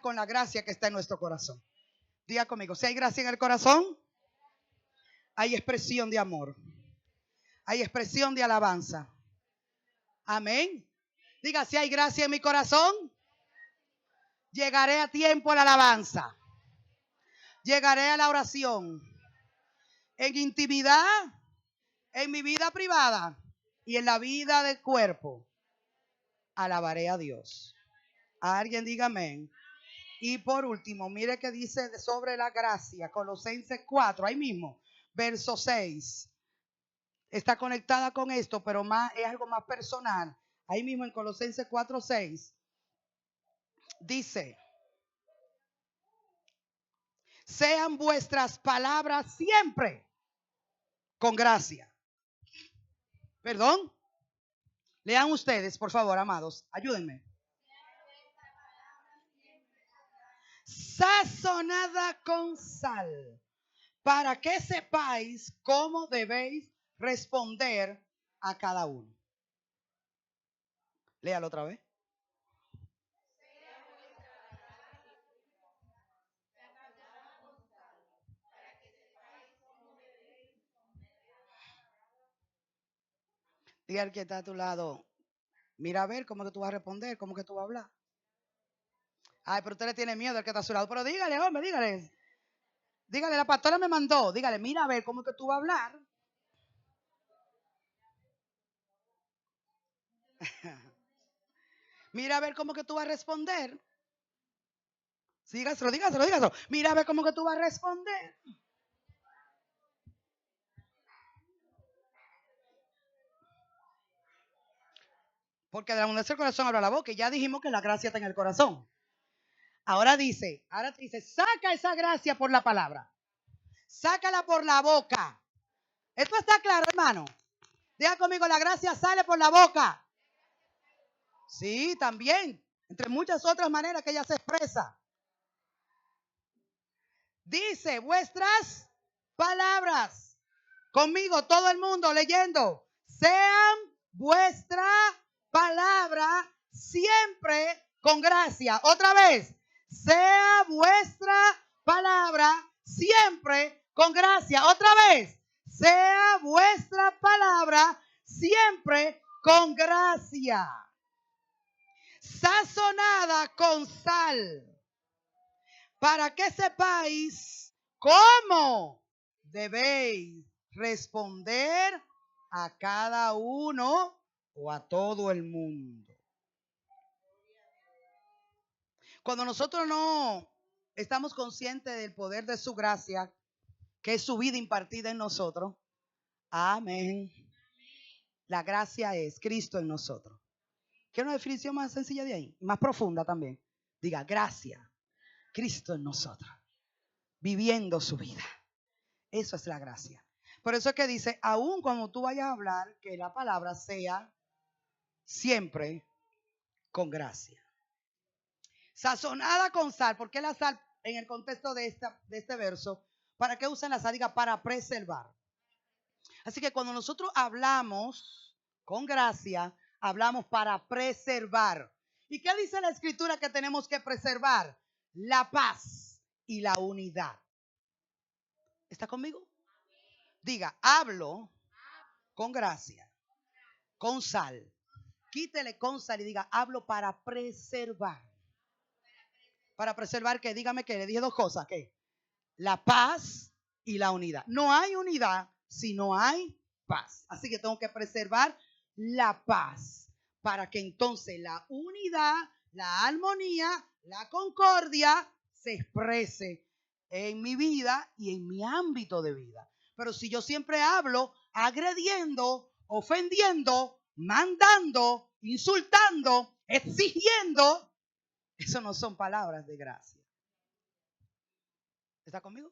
con la gracia que está en nuestro corazón. Diga conmigo, si hay gracia en el corazón, hay expresión de amor. Hay expresión de alabanza. Amén. Diga, si hay gracia en mi corazón, llegaré a tiempo a la alabanza. Llegaré a la oración. En intimidad, en mi vida privada y en la vida del cuerpo, alabaré a Dios. A alguien diga amén. Y por último, mire que dice sobre la gracia, Colosenses 4, ahí mismo, verso 6. Está conectada con esto, pero es algo más personal. Ahí mismo en Colosenses 4, 6, dice: sean vuestras palabras siempre con gracia. ¿Perdón? Lean ustedes, por favor, amados, ayúdenme. Sazonada con sal, para que sepáis cómo debéis responder a cada uno. Léalo otra vez. Diga al que está a tu lado, mira a ver cómo que tú vas a responder, cómo que tú vas a hablar. Ay, pero usted le tiene miedo al que está a su lado. Pero dígale, hombre, dígale. Dígale, la pastora me mandó. Dígale, mira a ver cómo que tú vas a hablar. Mira a ver cómo que tú vas a responder. Dígaselo, dígaselo, dígaselo. Mira a ver cómo que tú vas a responder. Porque de la abundancia del corazón habla la boca. Y ya dijimos que la gracia está en el corazón. Ahora te dice, saca esa gracia por la palabra. Sácala por la boca. Esto está claro, hermano. Diga conmigo, la gracia sale por la boca. Sí, también. Entre muchas otras maneras que ella se expresa. Dice, vuestras palabras. Conmigo, todo el mundo leyendo. Sean vuestra palabra siempre con gracia. Otra vez. Sea vuestra palabra siempre con gracia. Otra vez. Sea vuestra palabra siempre con gracia. Sazonada con sal, para que sepáis cómo debéis responder a cada uno o a todo el mundo. Cuando nosotros no estamos conscientes del poder de su gracia, que es su vida impartida en nosotros, amén. La gracia es Cristo en nosotros. ¿Qué una definición más sencilla de ahí? Más profunda también. Diga, gracia, Cristo en nosotros, viviendo su vida. Eso es la gracia. Por eso es que dice, aun cuando tú vayas a hablar, que la palabra sea siempre con gracia. Sazonada con sal. ¿Por qué la sal en el contexto de este verso? ¿Para qué usan la sal? Diga, para preservar. Así que cuando nosotros hablamos con gracia, hablamos para preservar. ¿Y qué dice la escritura que tenemos que preservar? La paz y la unidad. ¿Está conmigo? Diga, hablo con gracia, con sal. Quítele con sal y diga, hablo para preservar. Para preservar, que dígame que le dije dos cosas, que la paz y la unidad. No hay unidad si no hay paz. Así que tengo que preservar la paz para que entonces la unidad, la armonía, la concordia se exprese en mi vida y en mi ámbito de vida. Pero si yo siempre hablo agrediendo, ofendiendo, mandando, insultando, exigiendo, eso no son palabras de gracia. ¿Está conmigo?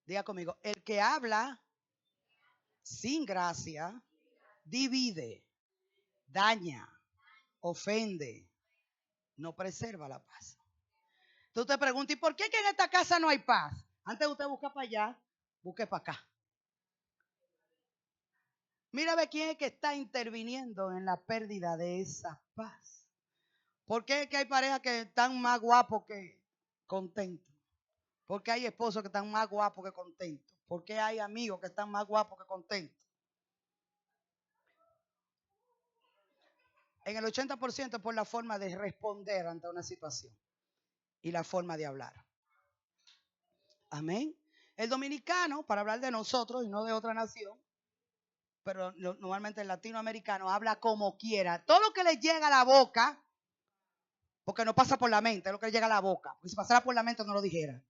Diga conmigo, el que habla sin gracia divide, daña, ofende, no preserva la paz. Tú te preguntas, ¿y por qué que en esta casa no hay paz? Antes usted busca para allá, busque para acá. Mira a ver quién es que está interviniendo en la pérdida de esa paz. ¿Por qué es que hay parejas que están más guapos que contentos? ¿Por qué hay esposos que están más guapos que contentos? ¿Por qué hay amigos que están más guapos que contentos? En el 80% por la forma de responder ante una situación y la forma de hablar. Amén. El dominicano, para hablar de nosotros y no de otra nación, pero normalmente el latinoamericano habla como quiera. Todo lo que le llega a la boca, porque no pasa por la mente, es lo que le llega a la boca. Porque si pasara por la mente no lo dijera.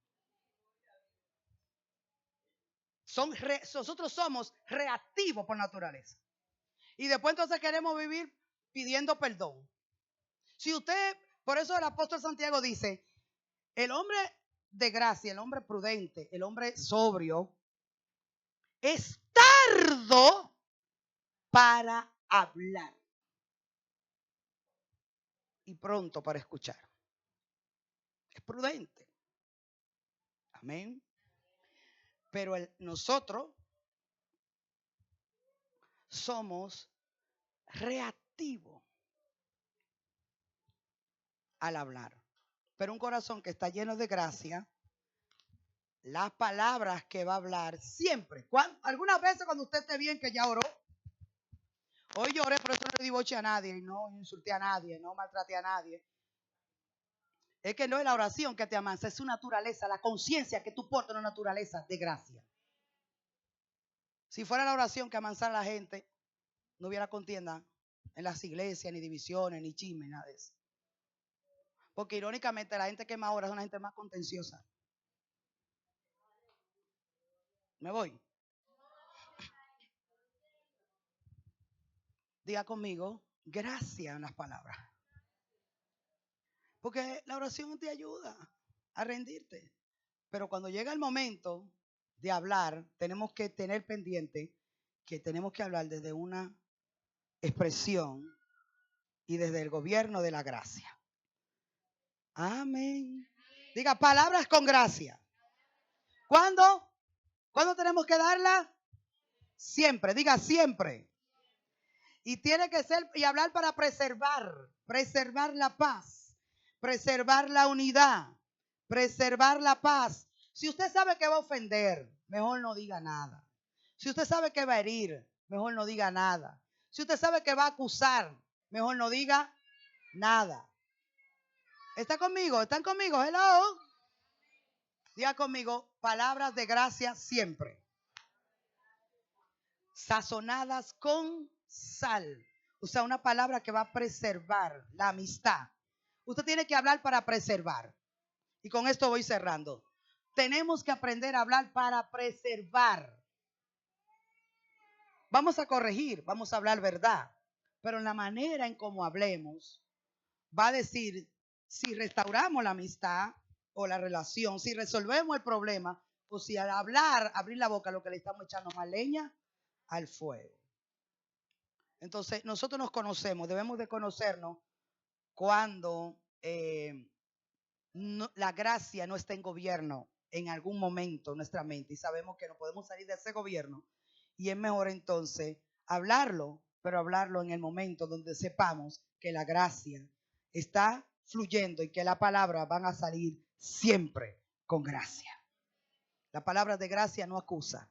Nosotros somos reactivos por naturaleza. Y después entonces queremos vivir pidiendo perdón. Si usted, por eso el apóstol Santiago dice, el hombre de gracia, el hombre prudente, el hombre sobrio, es tardo para hablar y pronto para escuchar. Es prudente. Amén. Pero nosotros somos reactivos al hablar. Pero un corazón que está lleno de gracia, las palabras que va a hablar siempre. Algunas veces cuando usted esté bien que ya oró, hoy lloré, por eso no le divorcié a nadie, no insulté a nadie, no maltraté a nadie. Es que no es la oración que te amansa, es su naturaleza, la conciencia que tú portas, una naturaleza de gracia. Si fuera la oración que amansara a la gente, no hubiera contienda, en las iglesias, ni divisiones, ni chismes, nada de eso. Porque irónicamente la gente que más ahora es una gente más contenciosa. Me voy. Diga conmigo, gracias en las palabras. Porque la oración te ayuda a rendirte. Pero cuando llega el momento de hablar, tenemos que tener pendiente que tenemos que hablar desde una expresión y desde el gobierno de la gracia. Amén. Diga palabras con gracia. ¿Cuándo? ¿Cuándo tenemos que darla? Siempre. Diga siempre. Y tiene que ser y hablar para preservar la paz, preservar la unidad, preservar la paz. Si usted sabe que va a ofender, mejor no diga nada. Si usted sabe que va a herir, mejor no diga nada. Si usted sabe que va a acusar, mejor no diga nada. ¿Está conmigo? ¿Están conmigo? Hello. Diga conmigo, palabras de gracia siempre. Sazonadas con sal. O sea, una palabra que va a preservar la amistad. Usted tiene que hablar para preservar. Y con esto voy cerrando. Tenemos que aprender a hablar para preservar. Vamos a corregir, vamos a hablar verdad. Pero en la manera en cómo hablemos, va a decir si restauramos la amistad o la relación, si resolvemos el problema, o si al hablar, abrir la boca, lo que le estamos echando más leña al fuego. Entonces, nosotros nos conocemos, debemos de conocernos cuando la gracia no está en gobierno en algún momento en nuestra mente y sabemos que no podemos salir de ese gobierno y es mejor entonces hablarlo, pero hablarlo en el momento donde sepamos que la gracia está fluyendo y que las palabras van a salir siempre con gracia. La palabra de gracia no acusa,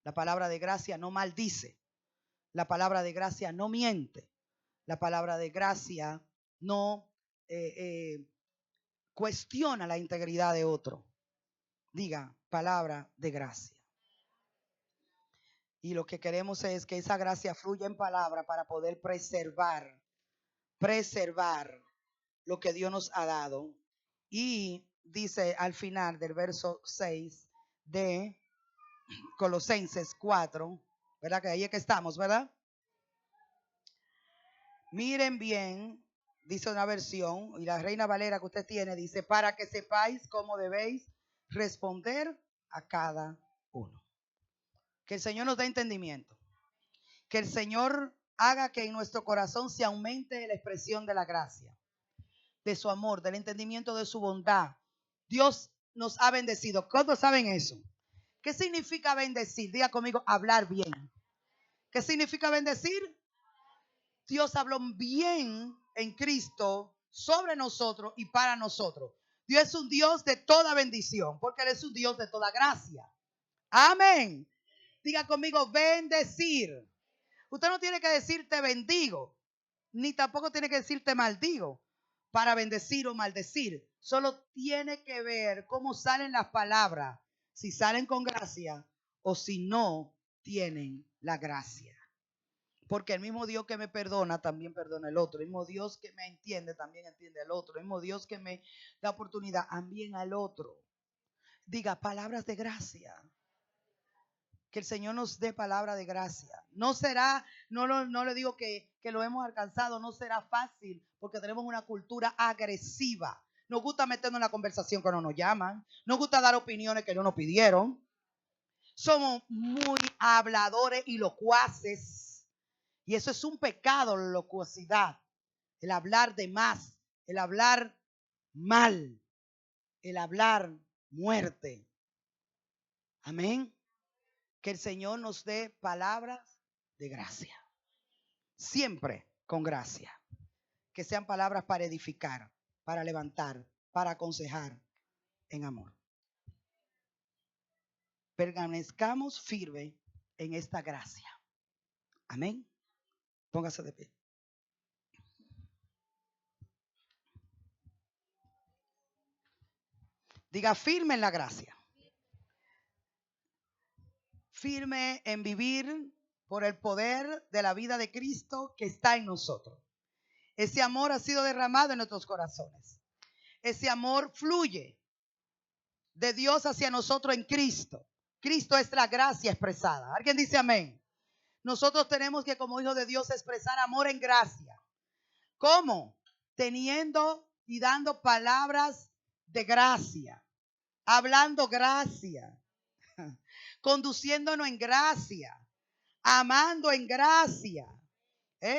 la palabra de gracia no maldice, la palabra de gracia no miente, la palabra de gracia no cuestiona la integridad de otro. Diga, palabra de gracia. Y lo que queremos es que esa gracia fluya en palabra para poder preservar lo que Dios nos ha dado. Y dice al final del verso 6 de Colosenses 4, ¿verdad? Que ahí es que estamos, ¿verdad? Miren bien, dice una versión, y la Reina Valera que usted tiene, dice, para que sepáis cómo debéis responder a cada uno. Que el Señor nos dé entendimiento. Que el Señor haga que en nuestro corazón se aumente la expresión de la gracia, de su amor, del entendimiento de su bondad. Dios nos ha bendecido. ¿Cuántos saben eso? ¿Qué significa bendecir? Diga conmigo, hablar bien. ¿Qué significa bendecir? Dios habló bien en Cristo sobre nosotros y para nosotros. Dios es un Dios de toda bendición, porque Él es un Dios de toda gracia. Amén. Diga conmigo, bendecir. Usted no tiene que decir te bendigo, ni tampoco tiene que decir te maldigo para bendecir o maldecir. Solo tiene que ver cómo salen las palabras, si salen con gracia o si no tienen la gracia. Porque el mismo Dios que me perdona también perdona el otro. El mismo Dios que me entiende también entiende al otro. El mismo Dios que me da oportunidad también al otro. Diga palabras de gracia. Que el Señor nos dé palabra de gracia. No será, no le digo que lo hemos alcanzado, no será fácil porque tenemos una cultura agresiva. Nos gusta meternos en la conversación que no nos llaman. Nos gusta dar opiniones que no nos pidieron. Somos muy habladores y locuaces. Y eso es un pecado, la locuacidad. El hablar de más, el hablar mal, el hablar muerte. Amén. Que el Señor nos dé palabras de gracia. Siempre con gracia. Que sean palabras para edificar, para levantar, para aconsejar en amor. Permanezcamos firmes en esta gracia. Amén. Póngase de pie. Diga firme en la gracia. Firme en vivir por el poder de la vida de Cristo que está en nosotros. Ese amor ha sido derramado en nuestros corazones. Ese amor fluye de Dios hacia nosotros en Cristo. Cristo es la gracia expresada. ¿Alguien dice amén? Nosotros tenemos que, como hijos de Dios, expresar amor en gracia. ¿Cómo? Teniendo y dando palabras de gracia, hablando gracia, conduciéndonos en gracia, amando en gracia.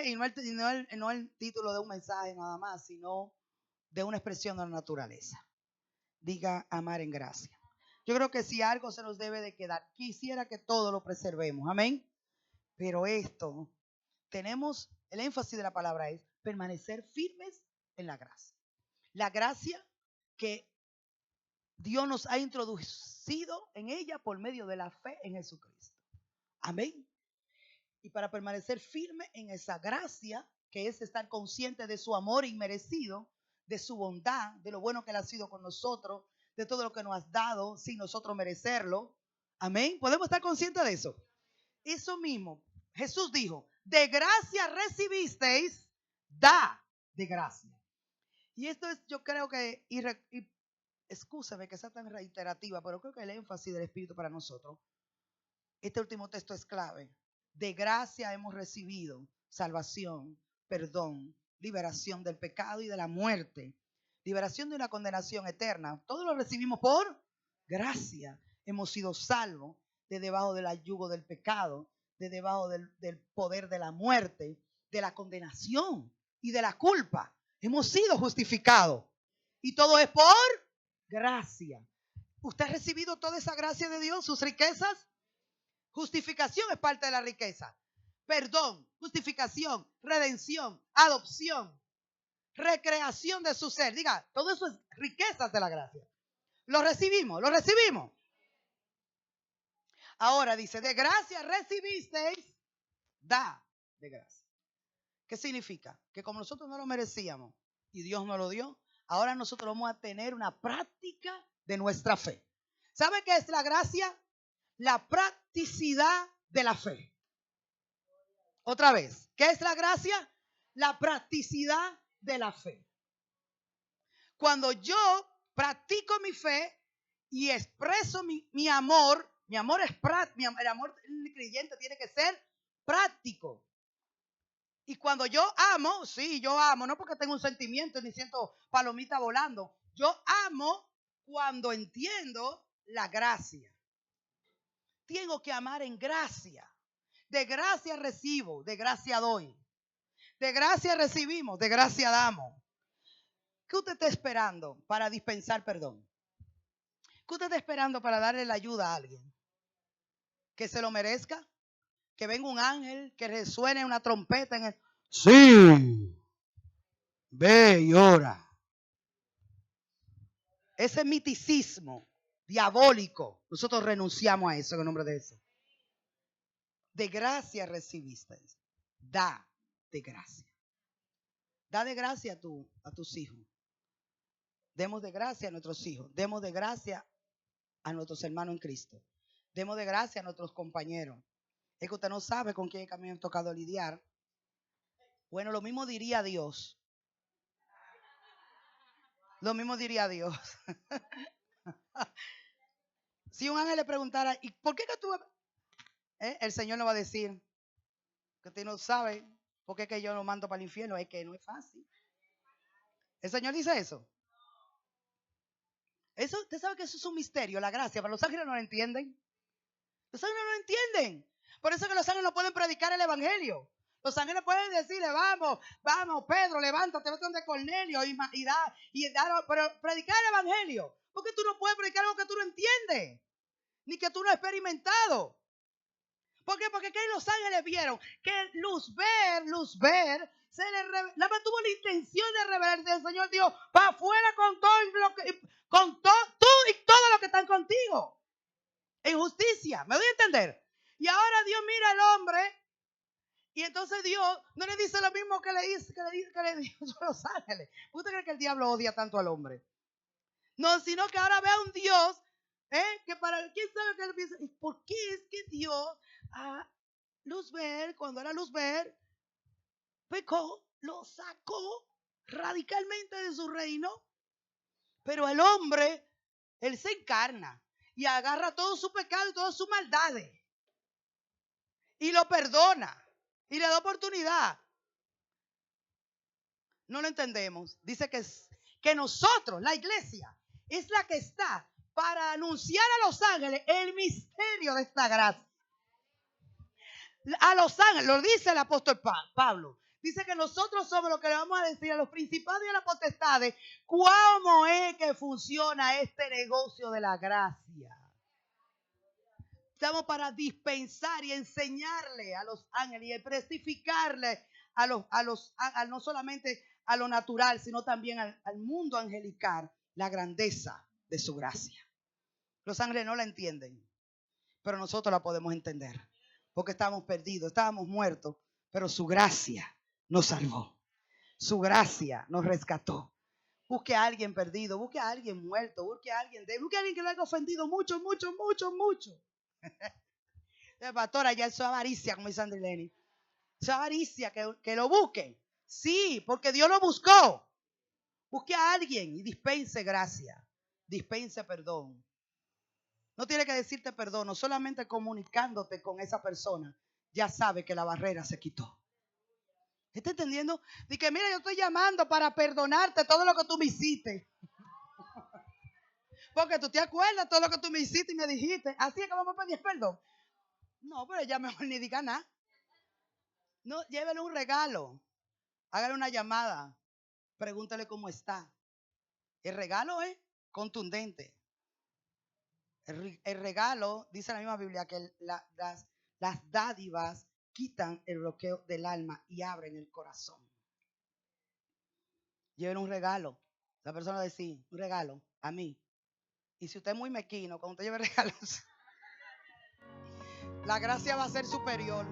Y no el título de un mensaje nada más, sino de una expresión de la naturaleza. Diga amar en gracia. Yo creo que si algo se nos debe de quedar, quisiera que todo lo preservemos. Amén. Pero esto, tenemos, el énfasis de la palabra es permanecer firmes en la gracia. La gracia que Dios nos ha introducido en ella por medio de la fe en Jesucristo. Amén. Y para permanecer firme en esa gracia, que es estar consciente de su amor inmerecido, de su bondad, de lo bueno que Él ha sido con nosotros, de todo lo que nos has dado sin nosotros merecerlo. Amén. ¿Podemos estar conscientes de eso? Eso mismo. Jesús dijo, de gracia recibisteis, da de gracia. Y esto es, yo creo que, excúsame que sea tan reiterativa, pero creo que el énfasis del Espíritu para nosotros, este último texto es clave. De gracia hemos recibido salvación, perdón, liberación del pecado y de la muerte, liberación de una condenación eterna. Todo lo recibimos por gracia. Hemos sido salvos de debajo del yugo del pecado, de debajo del poder de la muerte, de la condenación y de la culpa. Hemos sido justificados. Y todo es por gracia. ¿Usted ha recibido toda esa gracia de Dios, sus riquezas? Justificación es parte de la riqueza. Perdón, justificación, redención, adopción, recreación de su ser. Diga, todo eso es riquezas de la gracia. Lo recibimos, lo recibimos. Ahora dice, de gracia recibisteis, da de gracia. ¿Qué significa? Que como nosotros no lo merecíamos y Dios nos lo dio, ahora nosotros vamos a tener una práctica de nuestra fe. ¿Sabe qué es la gracia? La practicidad de la fe. Otra vez, ¿qué es la gracia? La practicidad de la fe. Cuando yo practico mi fe y expreso mi amor, el amor del creyente tiene que ser práctico. Y cuando yo amo, sí, yo amo, no porque tengo un sentimiento ni siento palomita volando. Yo amo cuando entiendo la gracia. Tengo que amar en gracia. De gracia recibo, de gracia doy. De gracia recibimos, de gracia damos. ¿Qué usted está esperando para dispensar perdón? ¿Qué usted está esperando para darle la ayuda a alguien? ¿Que se lo merezca? ¿Que venga un ángel, que resuene una trompeta en el... Sí, ve y ora. Ese miticismo diabólico, nosotros renunciamos a eso en el nombre de Jesús. De gracia recibiste. Da de gracia. Da de gracia a tus hijos. Demos de gracia a nuestros hijos. Demos de gracia a nuestros hermanos en Cristo. Demos de gracia a nuestros compañeros. Es que usted no sabe con quién me ha tocado lidiar. Bueno, lo mismo diría Dios. Lo mismo diría Dios. Si un ángel le preguntara, ¿y por qué que tú? El Señor no va a decir que usted no sabe por qué que yo lo mando para el infierno. Es que no es fácil. El Señor dice eso. Eso, usted sabe que eso es un misterio, la gracia. Pero los ángeles no lo entienden. Los ángeles no lo entienden. Por eso que los ángeles no pueden predicar el evangelio. Los ángeles pueden decirle, vamos, Pedro, levántate, vete donde Cornelio pero predicar el evangelio. Porque tú no puedes predicar algo que tú no entiendes, ni que tú no has experimentado. ¿Por qué? Porque los ángeles vieron que Luzbel nada más tuvo la intención de revelarse. El Señor dijo, va afuera con tú y todo lo que están contigo. En justicia, ¿me doy a entender? Y ahora Dios mira al hombre y entonces Dios no le dice lo mismo que le dijo a los ángeles. ¿Usted cree que el diablo odia tanto al hombre? No, sino que ahora ve a un Dios que para quién sabe qué le piensa. ¿Y por qué es que Dios Luzbel, cuando era Luzbel, pecó, lo sacó radicalmente de su reino. Pero el hombre, él se encarna y agarra todo su pecado y todas sus maldades y lo perdona y le da oportunidad. No lo entendemos. Dice que nosotros, la iglesia, es la que está para anunciar a los ángeles el misterio de esta gracia. A los ángeles, lo dice el apóstol Pablo. Dice que nosotros somos los que le vamos a decir a los principados y a las potestades cómo es que funciona este negocio de la gracia. Estamos para dispensar y enseñarle a los ángeles y testificarle no solamente a lo natural, sino también al mundo angelical la grandeza de su gracia. Los ángeles no la entienden, pero nosotros la podemos entender. Porque estábamos perdidos, estábamos muertos, pero su gracia nos salvó. Su gracia nos rescató. Busque a alguien perdido, busque a alguien muerto, busque a alguien que lo haya ofendido mucho. Pastora, ya eso es avaricia, como dice André Lenny. Eso es avaricia, que lo busquen. Sí, porque Dios lo buscó. Busque a alguien y dispense gracia, dispense perdón. No tiene que decirte perdón, no solamente comunicándote con esa persona, ya sabe que la barrera se quitó. ¿Está entendiendo? Dice, mira, yo estoy llamando para perdonarte todo lo que tú me hiciste. Porque tú te acuerdas todo lo que tú me hiciste y me dijiste. Así es que vamos a pedir perdón. No, pero ya mejor ni diga nada. No, llévele un regalo. Hágale una llamada. Pregúntale cómo está. El regalo es contundente. El regalo, dice la misma Biblia, que las dádivas quitan el bloqueo del alma y abren el corazón. Lleven un regalo. La persona va a decir, un regalo a mí. Y si usted es muy mequino, cuando usted lleve regalos, la gracia va a ser superior.